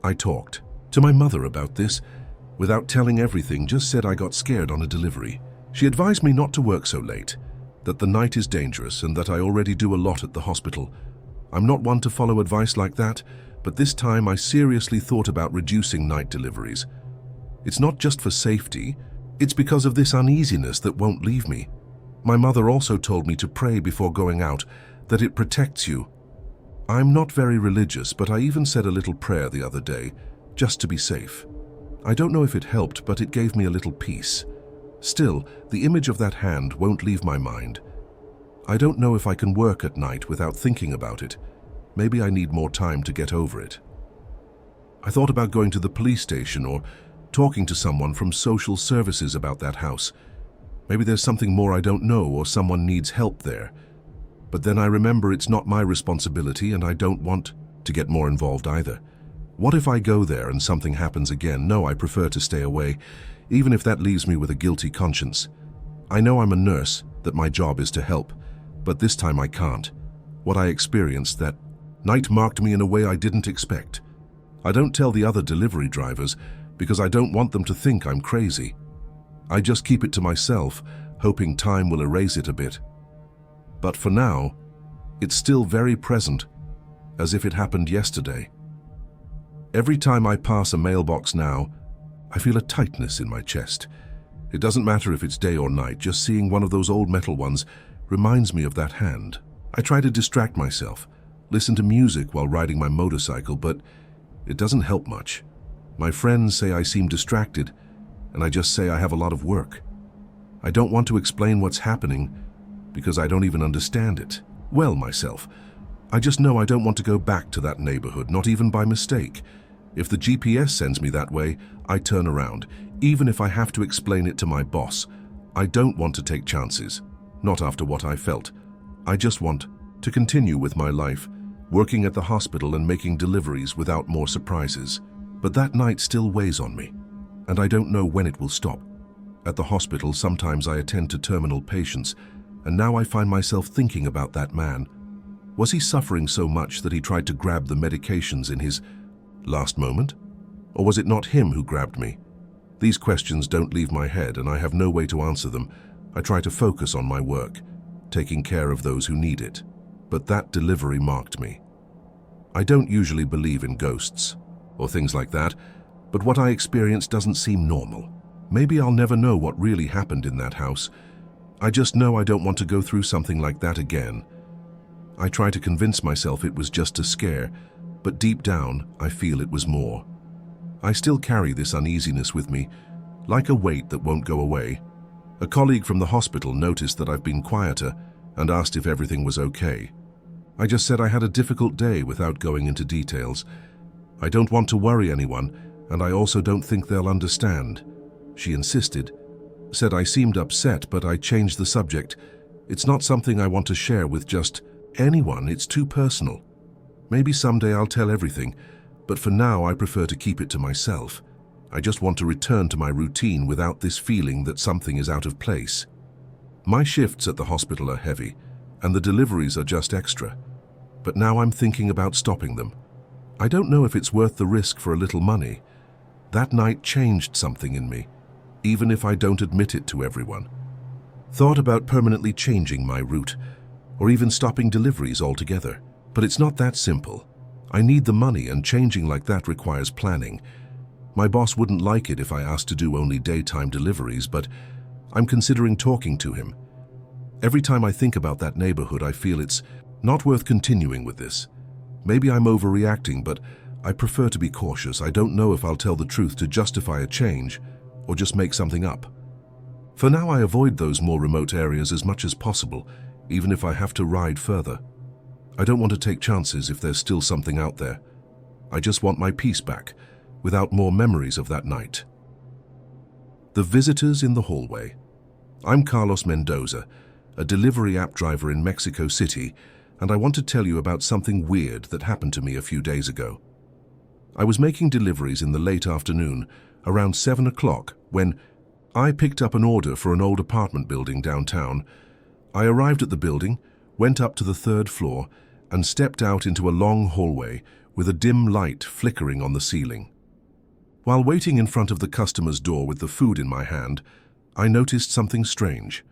I talked to my mother about this, without telling everything, just said I got scared on a delivery. She advised me not to work so late, that the night is dangerous and that I already do a lot at the hospital. I'm not one to follow advice like that, but this time I seriously thought about reducing night deliveries. It's not just for safety, it's because of this uneasiness that won't leave me. My mother also told me to pray before going out, that it protects you. I'm not very religious, but I even said a little prayer the other day, just to be safe. I don't know if it helped, but it gave me a little peace. Still, the image of that hand won't leave my mind. I don't know if I can work at night without thinking about it. Maybe I need more time to get over it. I thought about going to the police station or talking to someone from social services about that house. Maybe there's something more I don't know or someone needs help there. But then I remember it's not my responsibility and I don't want to get more involved either. What if I go there and something happens again? No, I prefer to stay away, even if that leaves me with a guilty conscience. I know I'm a nurse, that my job is to help, but this time I can't. What I experienced that night marked me in a way I didn't expect. I don't tell the other delivery drivers because I don't want them to think I'm crazy. I just keep it to myself, hoping time will erase it a bit. But for now, it's still very present, as if it happened yesterday. Every time I pass a mailbox now, I feel a tightness in my chest. It doesn't matter if it's day or night, just seeing one of those old metal ones reminds me of that hand. I try to distract myself, listen to music while riding my motorcycle, but it doesn't help much. My friends say I seem distracted, and I just say I have a lot of work. I don't want to explain what's happening because I don't even understand it well myself. I just know I don't want to go back to that neighborhood, not even by mistake. If the GPS sends me that way, I turn around, even if I have to explain it to my boss. I don't want to take chances, not after what I felt. I just want to continue with my life, working at the hospital and making deliveries without more surprises. But that night still weighs on me, and I don't know when it will stop. At the hospital, sometimes I attend to terminal patients, and now I find myself thinking about that man. Was he suffering so much that he tried to grab the medications in his last moment? Or was it not him who grabbed me? These questions don't leave my head, and I have no way to answer them. I try to focus on my work, taking care of those who need it. But that delivery marked me. I don't usually believe in ghosts or things like that, but what I experienced doesn't seem normal. Maybe I'll never know what really happened in that house. I just know I don't want to go through something like that again. I try to convince myself it was just a scare, but deep down, I feel it was more. I still carry this uneasiness with me, like a weight that won't go away. A colleague from the hospital noticed that I've been quieter and asked if everything was okay. I just said I had a difficult day without going into details. I don't want to worry anyone, and I also don't think they'll understand. She insisted, said I seemed upset, but I changed the subject. It's not something I want to share with just anyone, it's too personal. Maybe someday I'll tell everything, but for now I prefer to keep it to myself. I just want to return to my routine without this feeling that something is out of place. My shifts at the hospital are heavy, and the deliveries are just extra. But now I'm thinking about stopping them. I don't know if it's worth the risk for a little money. That night changed something in me, even if I don't admit it to everyone. Thought about permanently changing my route, or even stopping deliveries altogether. But it's not that simple. I need the money, and changing like that requires planning. My boss wouldn't like it if I asked to do only daytime deliveries, but I'm considering talking to him. Every time I think about that neighborhood, I feel it's not worth continuing with this. Maybe I'm overreacting, but I prefer to be cautious. I don't know if I'll tell the truth to justify a change or just make something up. For now, I avoid those more remote areas as much as possible, even if I have to ride further. I don't want to take chances if there's still something out there. I just want my peace back, without more memories of that night. The visitors in the hallway. I'm Carlos Mendoza, a delivery app driver in Mexico City, and I want to tell you about something weird that happened to me a few days ago. I was making deliveries in the late afternoon, around 7 o'clock, when I picked up an order for an old apartment building downtown. I arrived at the building, went up to the 3rd floor, and stepped out into a long hallway with a dim light flickering on the ceiling. While waiting in front of the customer's door with the food in my hand, I noticed something strange.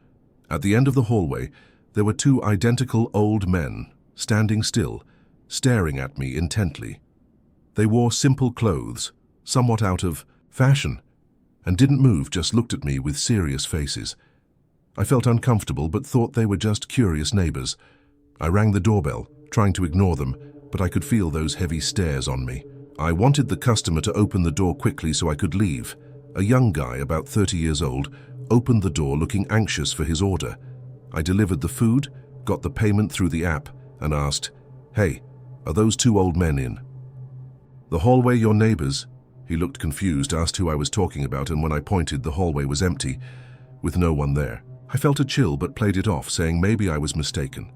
At the end of the hallway, there were 2 identical old men, standing still, staring at me intently. They wore simple clothes, somewhat out of fashion, and didn't move, just looked at me with serious faces. I felt uncomfortable but thought they were just curious neighbors. I rang the doorbell, trying to ignore them, but I could feel those heavy stares on me. I wanted the customer to open the door quickly so I could leave. A young guy, about 30 years old, opened the door looking anxious for his order. I delivered the food, got the payment through the app, and asked, "Hey, are those 2 old men in?" "The hallway your neighbors?" He looked confused, asked who I was talking about, and when I pointed, the hallway was empty, with no one there. I felt a chill but played it off, saying maybe I was mistaken.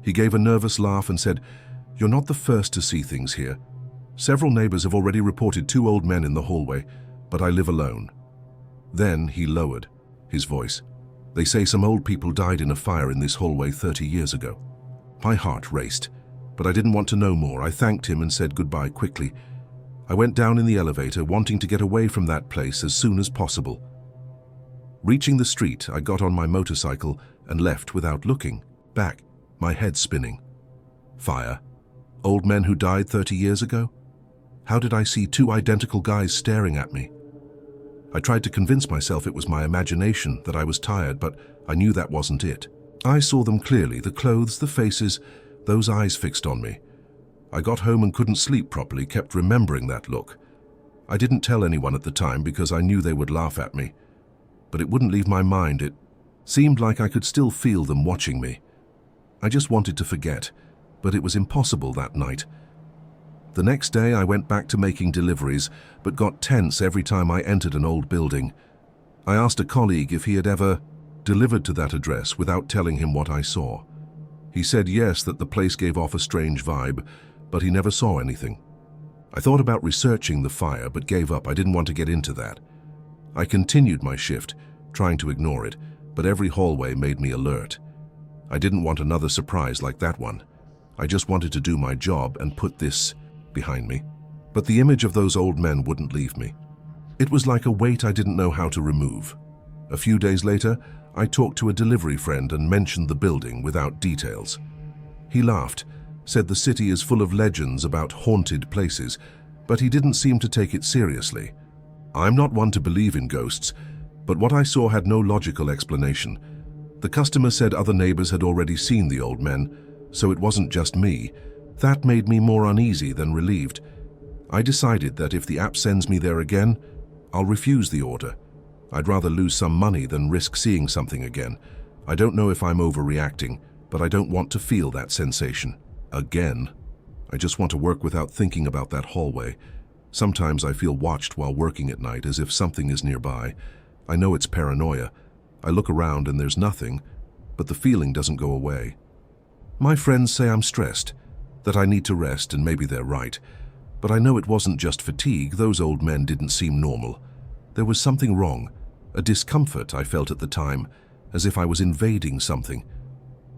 He gave a nervous laugh and said, "You're not the first to see things here. Several neighbors have already reported 2 old men in the hallway, but I live alone." Then he lowered his voice. "They say some old people died in a fire in this hallway 30 years ago." My heart raced, but I didn't want to know more. I thanked him and said goodbye quickly. I went down in the elevator, wanting to get away from that place as soon as possible. Reaching the street, I got on my motorcycle and left without looking back, my head spinning. Fire? Old men who died 30 years ago? How did I see 2 identical guys staring at me? I tried to convince myself it was my imagination, that I was tired, but I knew that wasn't it. I saw them clearly, the clothes, the faces, those eyes fixed on me. I got home and couldn't sleep properly, kept remembering that look. I didn't tell anyone at the time because I knew they would laugh at me. But it wouldn't leave my mind. It seemed like I could still feel them watching me. I just wanted to forget, but it was impossible that night. The next day I went back to making deliveries, but got tense every time I entered an old building. I asked a colleague if he had ever delivered to that address without telling him what I saw. He said yes, that the place gave off a strange vibe, but he never saw anything. I thought about researching the fire, but gave up. I didn't want to get into that. I continued my shift, trying to ignore it, but every hallway made me alert. I didn't want another surprise like that one. I just wanted to do my job and put this behind me. But the image of those old men wouldn't leave me. It was like a weight I didn't know how to remove. A few days later, I talked to a delivery friend and mentioned the building without details. He laughed, said the city is full of legends about haunted places, but he didn't seem to take it seriously. I'm not one to believe in ghosts, but what I saw had no logical explanation. The customer said other neighbors had already seen the old men, so it wasn't just me. That made me more uneasy than relieved. I decided that if the app sends me there again, I'll refuse the order. I'd rather lose some money than risk seeing something again. I don't know if I'm overreacting, but I don't want to feel that sensation again. I just want to work without thinking about that hallway. Sometimes I feel watched while working at night, as if something is nearby. I know it's paranoia. I look around and there's nothing, but the feeling doesn't go away. My friends say I'm stressed, that I need to rest, and maybe they're right. But I know it wasn't just fatigue. Those old men didn't seem normal. There was something wrong, a discomfort I felt at the time, as if I was invading something.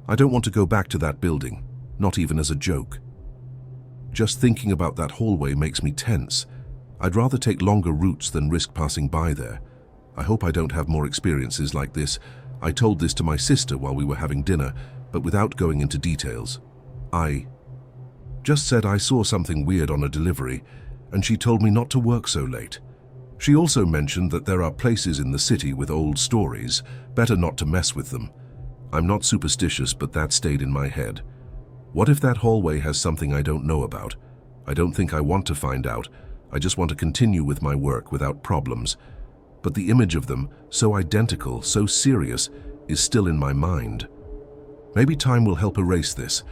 I don't want to go back to that building, not even as a joke. Just thinking about that hallway makes me tense. I'd rather take longer routes than risk passing by there. I hope I don't have more experiences like this. I told this to my sister while we were having dinner, but without going into details. I just said I saw something weird on a delivery, and she told me not to work so late. She also mentioned that there are places in the city with old stories, better not to mess with them. I'm not superstitious, but that stayed in my head. What if that hallway has something I don't know about? I don't think I want to find out. I just want to continue with my work without problems. But the image of them, so identical, so serious, is still in my mind. Maybe time will help erase this,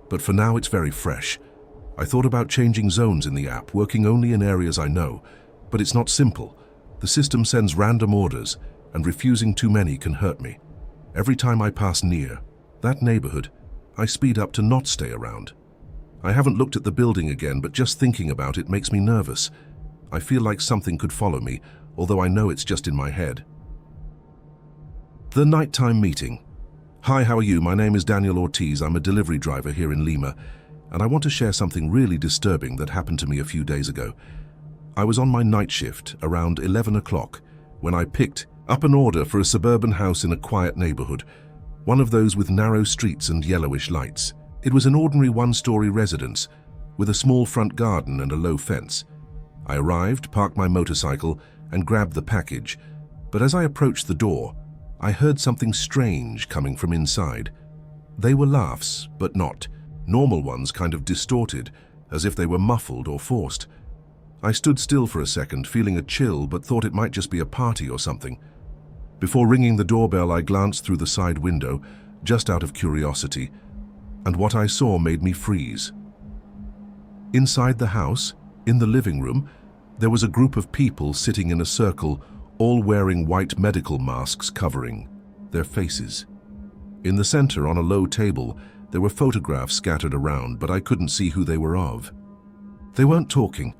but for now it's very fresh. I thought about changing zones in the app, working only in areas I know, but it's not simple. The system sends random orders, and refusing too many can hurt me. Every time I pass near that neighborhood, I speed up to not stay around. I haven't looked at the building again, but just thinking about it makes me nervous. I feel like something could follow me, although I know it's just in my head. The nighttime meeting. Hi, how are you? My name is Daniel Ortiz. I'm a delivery driver here in Lima, and I want to share something really disturbing that happened to me a few days ago. I was on my night shift around 11 o'clock when I picked up an order for a suburban house in a quiet neighborhood, one of those with narrow streets and yellowish lights. It was an ordinary one-story residence with a small front garden and a low fence. I arrived, parked my motorcycle, and grabbed the package, but as I approached the door, I heard something strange coming from inside. They were laughs, but not normal ones, kind of distorted, as if they were muffled or forced. I stood still for a second, feeling a chill, but thought it might just be a party or something. Before ringing the doorbell, I glanced through the side window, just out of curiosity, and what I saw made me freeze. Inside the house, in the living room, there was a group of people sitting in a circle, all wearing white medical masks covering their faces. In the center, on a low table, there were photographs scattered around, but I couldn't see who they were of. They weren't talking,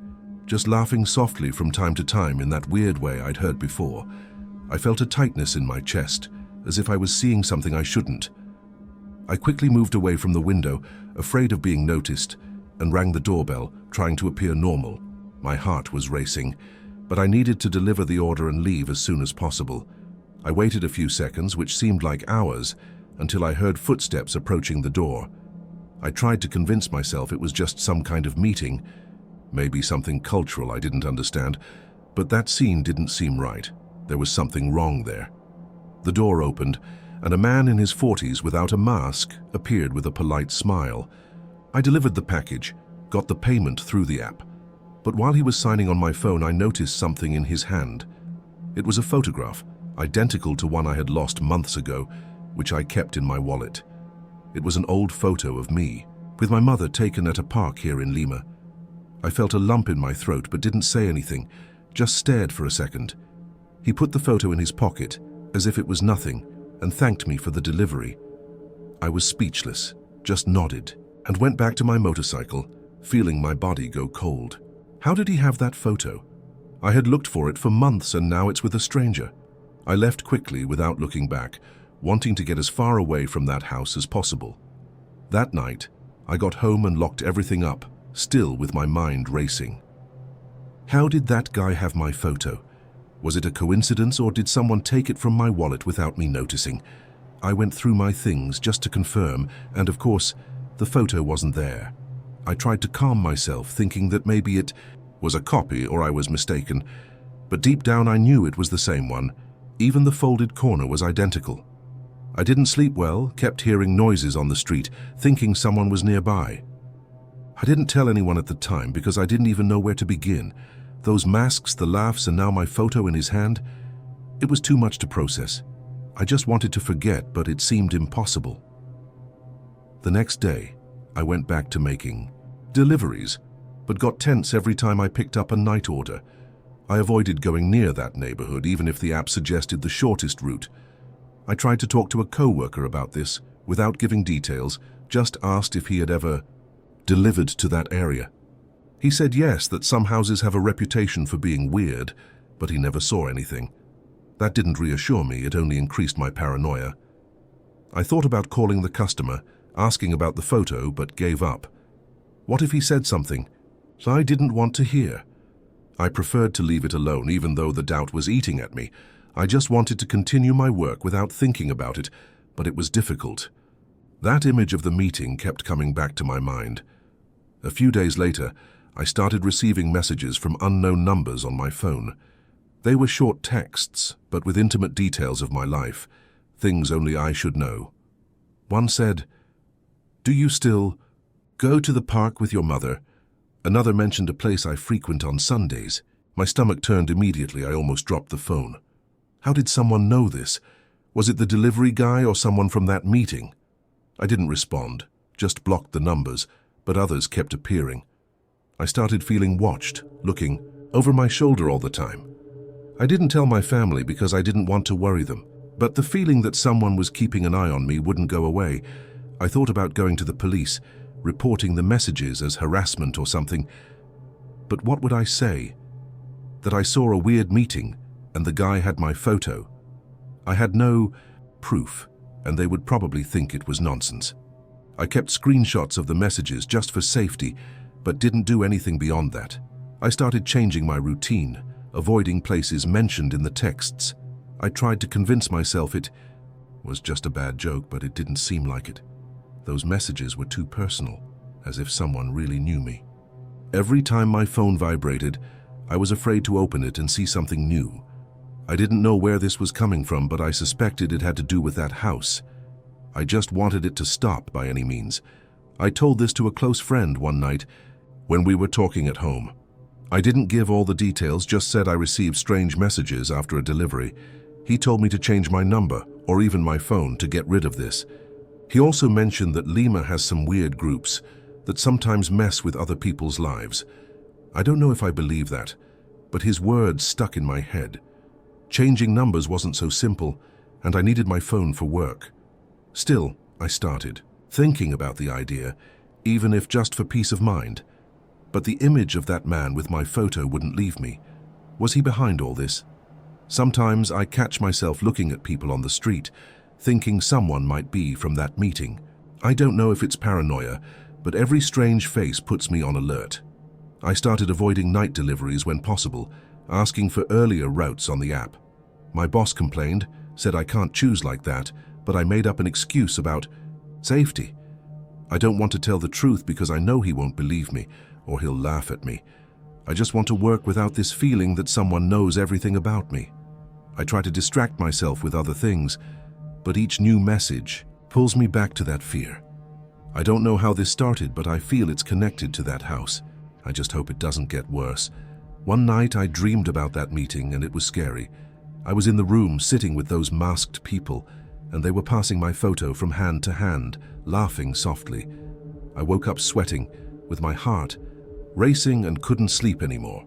just laughing softly from time to time in that weird way I'd heard before. I felt a tightness in my chest, as if I was seeing something I shouldn't. I quickly moved away from the window, afraid of being noticed, and rang the doorbell, trying to appear normal. My heart was racing, but I needed to deliver the order and leave as soon as possible. I waited a few seconds, which seemed like hours, until I heard footsteps approaching the door. I tried to convince myself it was just some kind of meeting, maybe something cultural I didn't understand, but that scene didn't seem right. There was something wrong there. The door opened, and a man in his 40s without a mask appeared with a polite smile. I delivered the package, got the payment through the app, but while he was signing on my phone, I noticed something in his hand. It was a photograph, identical to one I had lost months ago, which I kept in my wallet. It was an old photo of me, with my mother, taken at a park here in Lima. I felt a lump in my throat but didn't say anything, just stared for a second. He put the photo in his pocket, as if it was nothing, and thanked me for the delivery. I was speechless, just nodded, and went back to my motorcycle, feeling my body go cold. How did he have that photo? I had looked for it for months, and now it's with a stranger. I left quickly without looking back, wanting to get as far away from that house as possible. That night, I got home and locked everything up, still with my mind racing. How did that guy have my photo? Was it a coincidence, or did someone take it from my wallet without me noticing? I went through my things just to confirm, and of course, the photo wasn't there. I tried to calm myself, thinking that maybe it was a copy or I was mistaken, but deep down I knew it was the same one. Even the folded corner was identical. I didn't sleep well, kept hearing noises on the street, thinking someone was nearby. I didn't tell anyone at the time because I didn't even know where to begin. Those masks, the laughs, and now my photo in his hand. It was too much to process. I just wanted to forget, but it seemed impossible. The next day, I went back to making deliveries, but got tense every time I picked up a night order. I avoided going near that neighborhood, even if the app suggested the shortest route. I tried to talk to a coworker about this, without giving details, just asked if he had ever delivered to that area. He said yes, that some houses have a reputation for being weird, but he never saw anything. That didn't reassure me, it only increased my paranoia. I thought about calling the customer, asking about the photo, but gave up. What if he said something I didn't want to hear? I preferred to leave it alone, even though the doubt was eating at me. I just wanted to continue my work without thinking about it, but it was difficult. That image of the meeting kept coming back to my mind. A few days later, I started receiving messages from unknown numbers on my phone. They were short texts, but with intimate details of my life, things only I should know. One said, "Do you still go to the park with your mother?" Another mentioned a place I frequent on Sundays. My stomach turned immediately. I almost dropped the phone. How did someone know this? Was it the delivery guy or someone from that meeting? I didn't respond, just blocked the numbers, but others kept appearing. I started feeling watched, looking over my shoulder all the time. I didn't tell my family because I didn't want to worry them, but the feeling that someone was keeping an eye on me wouldn't go away. I thought about going to the police, reporting the messages as harassment or something. But what would I say? That I saw a weird meeting and the guy had my photo. I had no proof, and they would probably think it was nonsense. I kept screenshots of the messages just for safety, but didn't do anything beyond that. I started changing my routine, avoiding places mentioned in the texts. I tried to convince myself it was just a bad joke, but it didn't seem like it. Those messages were too personal, as if someone really knew me. Every time my phone vibrated, I was afraid to open it and see something new. I didn't know where this was coming from, but I suspected it had to do with that house. I just wanted it to stop by any means. I told this to a close friend one night when we were talking at home. I didn't give all the details, just said I received strange messages after a delivery. He told me to change my number or even my phone to get rid of this. He also mentioned that Lima has some weird groups that sometimes mess with other people's lives. I don't know if I believe that, but his words stuck in my head. Changing numbers wasn't so simple, and I needed my phone for work. Still, I started thinking about the idea, even if just for peace of mind. But the image of that man with my photo wouldn't leave me. Was he behind all this? Sometimes I catch myself looking at people on the street, thinking someone might be from that meeting. I don't know if it's paranoia, but every strange face puts me on alert. I started avoiding night deliveries when possible, asking for earlier routes on the app. My boss complained, said I can't choose like that, but I made up an excuse about safety. I don't want to tell the truth because I know he won't believe me, or he'll laugh at me. I just want to work without this feeling that someone knows everything about me. I try to distract myself with other things, but each new message pulls me back to that fear. I don't know how this started, but I feel it's connected to that house. I just hope it doesn't get worse. One night I dreamed about that meeting and it was scary. I was in the room sitting with those masked people, and they were passing my photo from hand to hand, laughing softly. I woke up sweating, with my heart racing, and couldn't sleep anymore.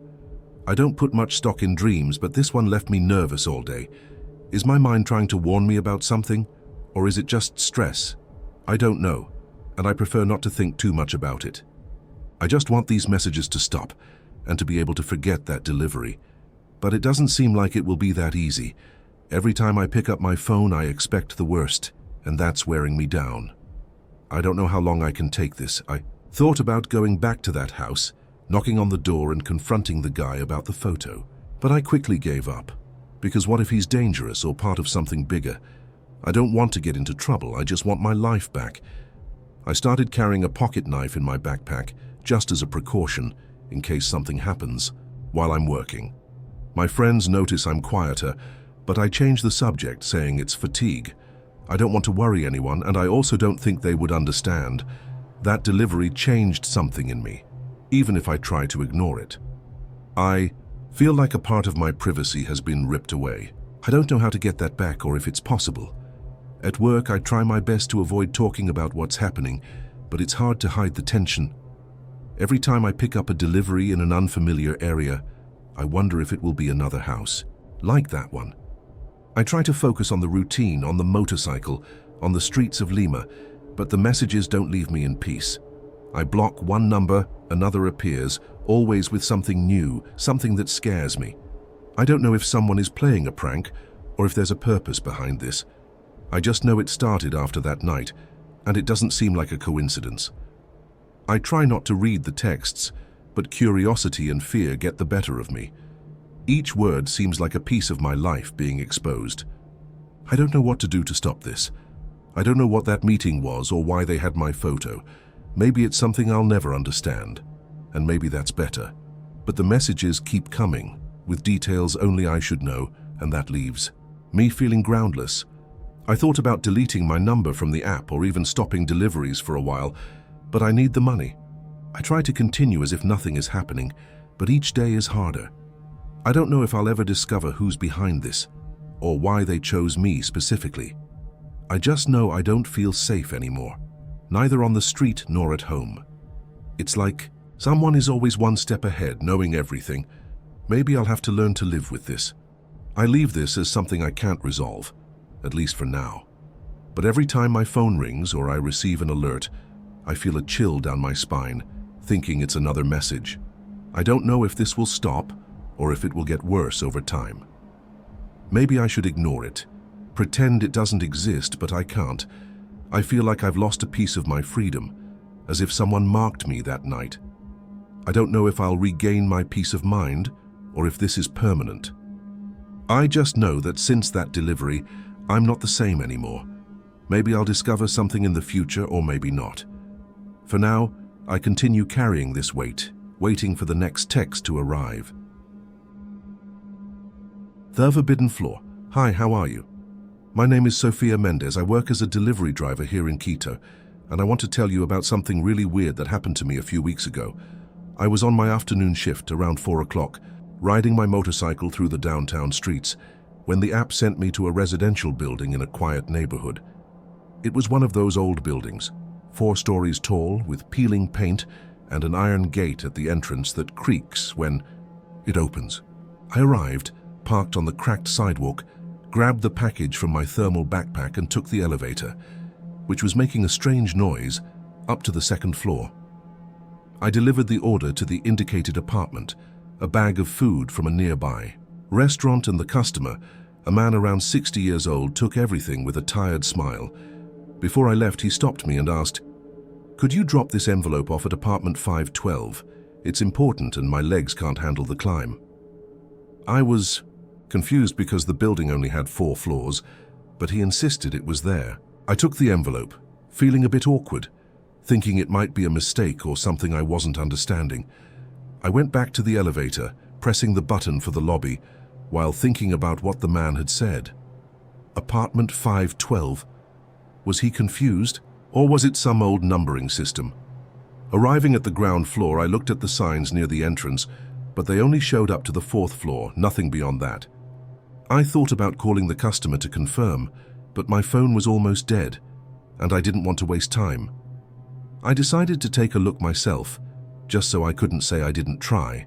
I don't put much stock in dreams, but this one left me nervous all day. Is my mind trying to warn me about something, or is it just stress? I don't know, and I prefer not to think too much about it. I just want these messages to stop, and to be able to forget that delivery. But it doesn't seem like it will be that easy. Every time I pick up my phone, I expect the worst, and that's wearing me down. I don't know how long I can take this. I thought about going back to that house, knocking on the door and confronting the guy about the photo. But I quickly gave up, because what if he's dangerous or part of something bigger? I don't want to get into trouble, I just want my life back. I started carrying a pocket knife in my backpack, just as a precaution, in case something happens, while I'm working. My friends notice I'm quieter, but I change the subject, saying it's fatigue. I don't want to worry anyone, and I also don't think they would understand. That delivery changed something in me, even if I try to ignore it. I feel like a part of my privacy has been ripped away. I don't know how to get that back or if it's possible. At work, I try my best to avoid talking about what's happening, but it's hard to hide the tension. Every time I pick up a delivery in an unfamiliar area, I wonder if it will be another house, like that one. I try to focus on the routine, on the motorcycle, on the streets of Lima, but the messages don't leave me in peace. I block one number, another appears, always with something new, something that scares me. I don't know if someone is playing a prank or if there's a purpose behind this. I just know it started after that night, and it doesn't seem like a coincidence. I try not to read the texts, but curiosity and fear get the better of me. Each word seems like a piece of my life being exposed. I don't know what to do to stop this. I don't know what that meeting was or why they had my photo. Maybe it's something I'll never understand, and maybe that's better. But the messages keep coming, with details only I should know, and that leaves me feeling groundless. I thought about deleting my number from the app or even stopping deliveries for a while, but I need the money. I try to continue as if nothing is happening, but each day is harder. I don't know if I'll ever discover who's behind this, or why they chose me specifically. I just know I don't feel safe anymore, neither on the street nor at home. It's like someone is always one step ahead, knowing everything. Maybe I'll have to learn to live with this. I leave this as something I can't resolve, at least for now. But every time my phone rings or I receive an alert, I feel a chill down my spine, thinking it's another message. I don't know if this will stop or if it will get worse over time. Maybe I should ignore it, pretend it doesn't exist, but I can't. I feel like I've lost a piece of my freedom, as if someone marked me that night. I don't know if I'll regain my peace of mind or if this is permanent. I just know that since that delivery, I'm not the same anymore. Maybe I'll discover something in the future or maybe not. For now, I continue carrying this weight, waiting for the next text to arrive. The Forbidden Floor. Hi, how are you? My name is Sofia Mendez. I work as a delivery driver here in Quito, and I want to tell you about something really weird that happened to me a few weeks ago. I was on my afternoon shift around 4 o'clock, riding my motorcycle through the downtown streets, when the app sent me to a residential building in a quiet neighborhood. It was one of those old buildings, 4 stories tall, with peeling paint and an iron gate at the entrance that creaks when it opens. I arrived, parked on the cracked sidewalk, grabbed the package from my thermal backpack and took the elevator, which was making a strange noise, up to the 2nd floor. I delivered the order to the indicated apartment, a bag of food from a nearby restaurant, and the customer, a man around 60 years old, took everything with a tired smile. Before I left, he stopped me and asked, "Could you drop this envelope off at apartment 512? It's important and my legs can't handle the climb." I was confused because the building only had 4 floors, but he insisted it was there. I took the envelope, feeling a bit awkward, thinking it might be a mistake or something I wasn't understanding. I went back to the elevator, pressing the button for the lobby, while thinking about what the man had said. Apartment 512. Was he confused, or was it some old numbering system? Arriving at the ground floor, I looked at the signs near the entrance, but they only showed up to the 4th floor, nothing beyond that. I thought about calling the customer to confirm, but my phone was almost dead, and I didn't want to waste time. I decided to take a look myself, just so I couldn't say I didn't try.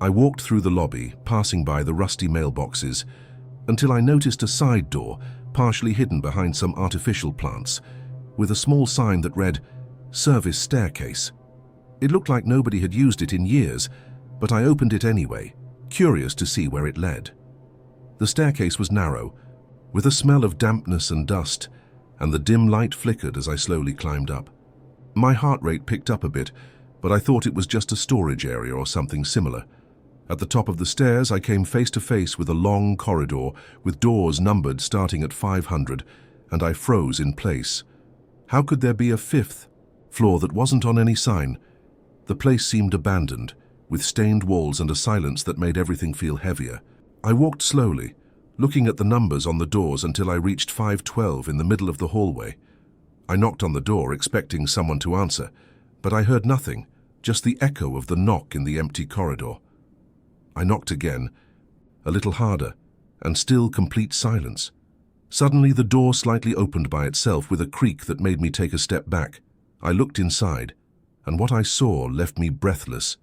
I walked through the lobby, passing by the rusty mailboxes, until I noticed a side door, partially hidden behind some artificial plants, with a small sign that read, "Service Staircase." It looked like nobody had used it in years, but I opened it anyway, curious to see where it led. The staircase was narrow, with a smell of dampness and dust, and the dim light flickered as I slowly climbed up. My heart rate picked up a bit, but I thought it was just a storage area or something similar. At the top of the stairs, I came face to face with a long corridor with doors numbered starting at 500, and I froze in place. How could there be a 5th floor that wasn't on any sign? The place seemed abandoned, with stained walls and a silence that made everything feel heavier. I walked slowly, looking at the numbers on the doors until I reached 512 in the middle of the hallway. I knocked on the door, expecting someone to answer, but I heard nothing, just the echo of the knock in the empty corridor. I knocked again, a little harder, and still complete silence. Suddenly the door slightly opened by itself with a creak that made me take a step back. I looked inside, and what I saw left me breathless.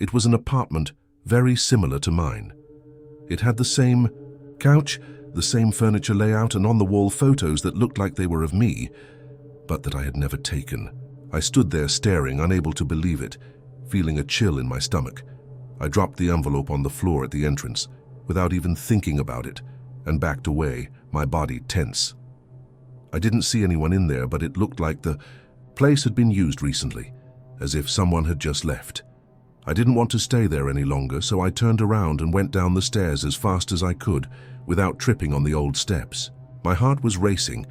It was an apartment very similar to mine. It had the same couch, the same furniture layout, and on-the-wall photos that looked like they were of me, but that I had never taken. I stood there staring, unable to believe it, feeling a chill in my stomach. I dropped the envelope on the floor at the entrance, without even thinking about it, and backed away, my body tense. I didn't see anyone in there, but it looked like the place had been used recently, as if someone had just left. I didn't want to stay there any longer, so I turned around and went down the stairs as fast as I could, without tripping on the old steps. My heart was racing,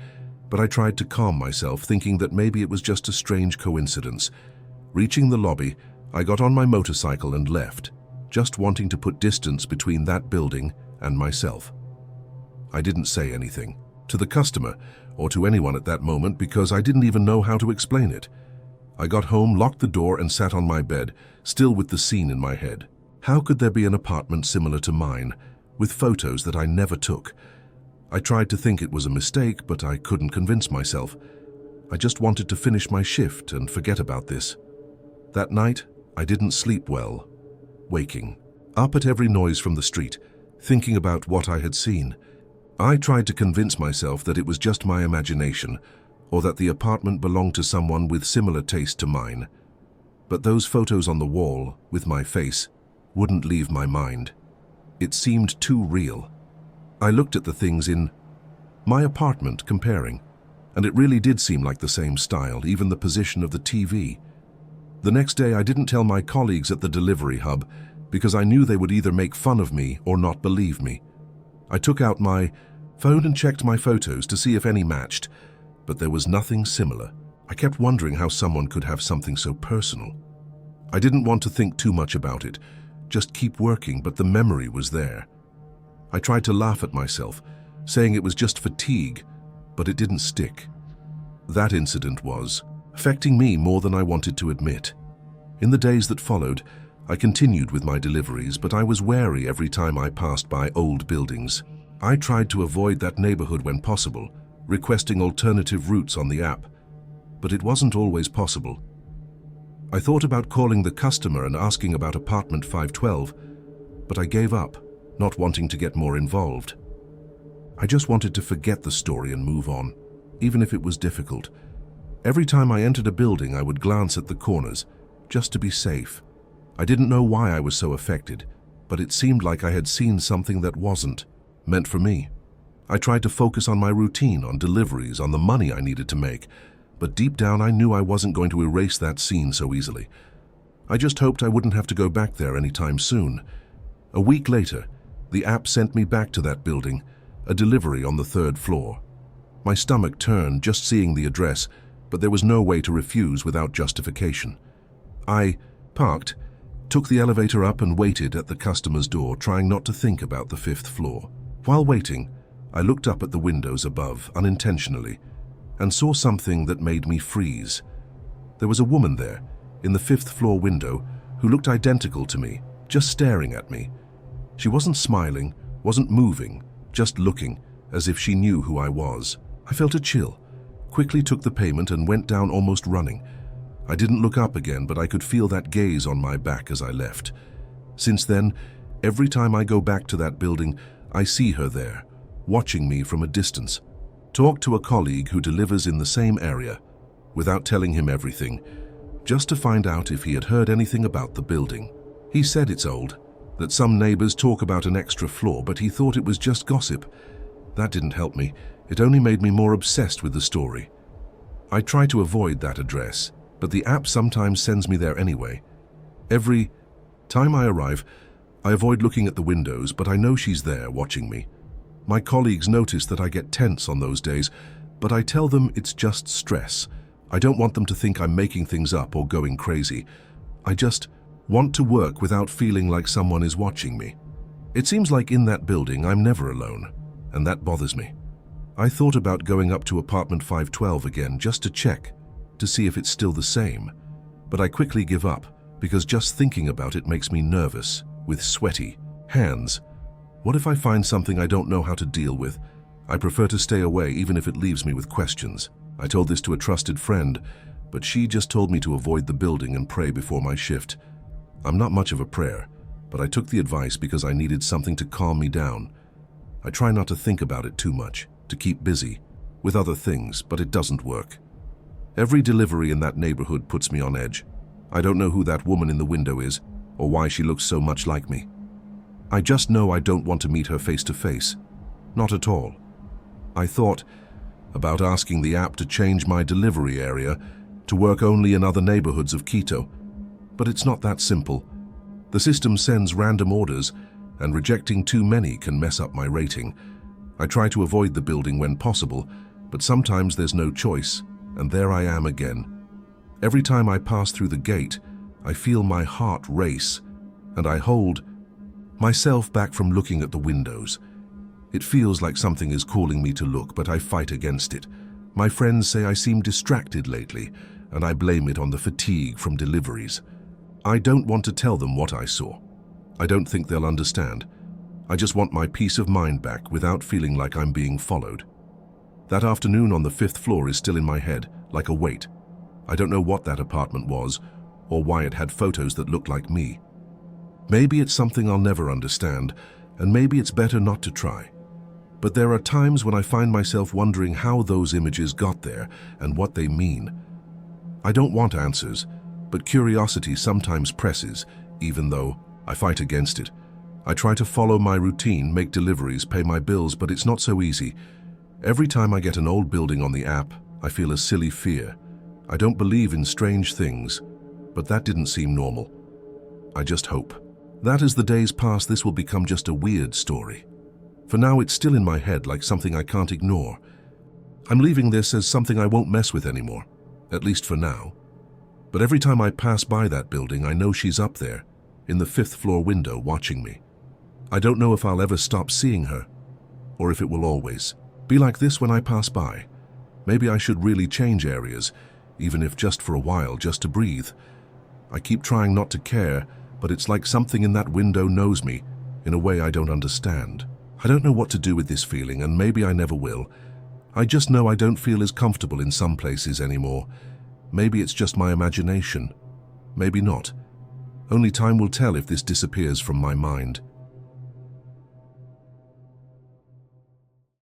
but I tried to calm myself, thinking that maybe it was just a strange coincidence. Reaching the lobby, I got on my motorcycle and left, just wanting to put distance between that building and myself. I didn't say anything to the customer or to anyone at that moment because I didn't even know how to explain it. I got home, locked the door, and sat on my bed, still with the scene in my head. How could there be an apartment similar to mine, with photos that I never took? I tried to think it was a mistake, but I couldn't convince myself. I just wanted to finish my shift and forget about this. That night, I didn't sleep well, waking up at every noise from the street, thinking about what I had seen. I tried to convince myself that it was just my imagination, or that the apartment belonged to someone with similar taste to mine. But those photos on the wall, with my face, wouldn't leave my mind. It seemed too real. I looked at the things in my apartment, comparing, and it really did seem like the same style, even the position of the TV. The next day, I didn't tell my colleagues at the delivery hub because I knew they would either make fun of me or not believe me. I took out my phone and checked my photos to see if any matched, but there was nothing similar. I kept wondering how someone could have something so personal. I didn't want to think too much about it, just keep working, but the memory was there. I tried to laugh at myself, saying it was just fatigue, but it didn't stick. That incident was affecting me more than I wanted to admit. In the days that followed, I continued with my deliveries, but I was wary every time I passed by old buildings. I tried to avoid that neighborhood when possible, requesting alternative routes on the app, but it wasn't always possible. I thought about calling the customer and asking about apartment 512, but I gave up, not wanting to get more involved. I just wanted to forget the story and move on, even if it was difficult. Every time I entered a building, I would glance at the corners, just to be safe. I didn't know why I was so affected, but it seemed like I had seen something that wasn't meant for me. I tried to focus on my routine, on deliveries, on the money I needed to make, but deep down I knew I wasn't going to erase that scene so easily. I just hoped I wouldn't have to go back there anytime soon. A week later, the app sent me back to that building, a delivery on the 3rd floor. My stomach turned just seeing the address, but there was no way to refuse without justification. I parked, took the elevator up and waited at the customer's door, trying not to think about the 5th floor. While waiting, I looked up at the windows above, unintentionally, and saw something that made me freeze. There was a woman there, in the 5th floor window, who looked identical to me, just staring at me. She wasn't smiling, wasn't moving, just looking, as if she knew who I was. I felt a chill, quickly took the payment and went down almost running. I didn't look up again, but I could feel that gaze on my back as I left. Since then, every time I go back to that building, I see her there, watching me from a distance. Talk to a colleague who delivers in the same area, without telling him everything, just to find out if he had heard anything about the building. He said it's old, that some neighbors talk about an extra floor, but he thought it was just gossip. That didn't help me. It only made me more obsessed with the story. I try to avoid that address, but the app sometimes sends me there anyway. Every time I arrive, I avoid looking at the windows, but I know she's there watching me. My colleagues notice that I get tense on those days, but I tell them it's just stress. I don't want them to think I'm making things up or going crazy. I just want to work without feeling like someone is watching me. It seems like in that building I'm never alone, and that bothers me. I thought about going up to apartment 512 again just to check, to see if it's still the same, but I quickly give up because just thinking about it makes me nervous, with sweaty hands. What if I find something I don't know how to deal with? I prefer to stay away even if it leaves me with questions. I told this to a trusted friend, but she just told me to avoid the building and pray before my shift. I'm not much of a prayer, but I took the advice because I needed something to calm me down. I try not to think about it too much, to keep busy with other things, but it doesn't work. Every delivery in that neighborhood puts me on edge. I don't know who that woman in the window is, or why she looks so much like me. I just know I don't want to meet her face to face. Not at all. I thought about asking the app to change my delivery area to work only in other neighborhoods of Quito, but it's not that simple. The system sends random orders, and rejecting too many can mess up my rating. I try to avoid the building when possible, but sometimes there's no choice, and there I am again. Every time I pass through the gate, I feel my heart race, and I hold myself back from looking at the windows. It feels like something is calling me to look, but I fight against it. My friends say I seem distracted lately, and I blame it on the fatigue from deliveries. I don't want to tell them what I saw. I don't think they'll understand. I just want my peace of mind back without feeling like I'm being followed. That afternoon on the 5th floor is still in my head, like a weight. I don't know what that apartment was, or why it had photos that looked like me. Maybe it's something I'll never understand, and maybe it's better not to try. But there are times when I find myself wondering how those images got there and what they mean. I don't want answers, but curiosity sometimes presses, even though I fight against it. I try to follow my routine, make deliveries, pay my bills, but it's not so easy. Every time I get an old building on the app, I feel a silly fear. I don't believe in strange things, but that didn't seem normal. I just hope that as the days pass, this will become just a weird story. For now, it's still in my head like something I can't ignore. I'm leaving this as something I won't mess with anymore, at least for now. But every time I pass by that building, I know she's up there, in the 5th floor window, watching me. I don't know if I'll ever stop seeing her, or if it will always be like this when I pass by. Maybe I should really change areas, even if just for a while, just to breathe. I keep trying not to care, but it's like something in that window knows me in a way I don't understand. I don't know what to do with this feeling, and maybe I never will. I just know I don't feel as comfortable in some places anymore. Maybe it's just my imagination. Maybe not. Only time will tell if this disappears from my mind.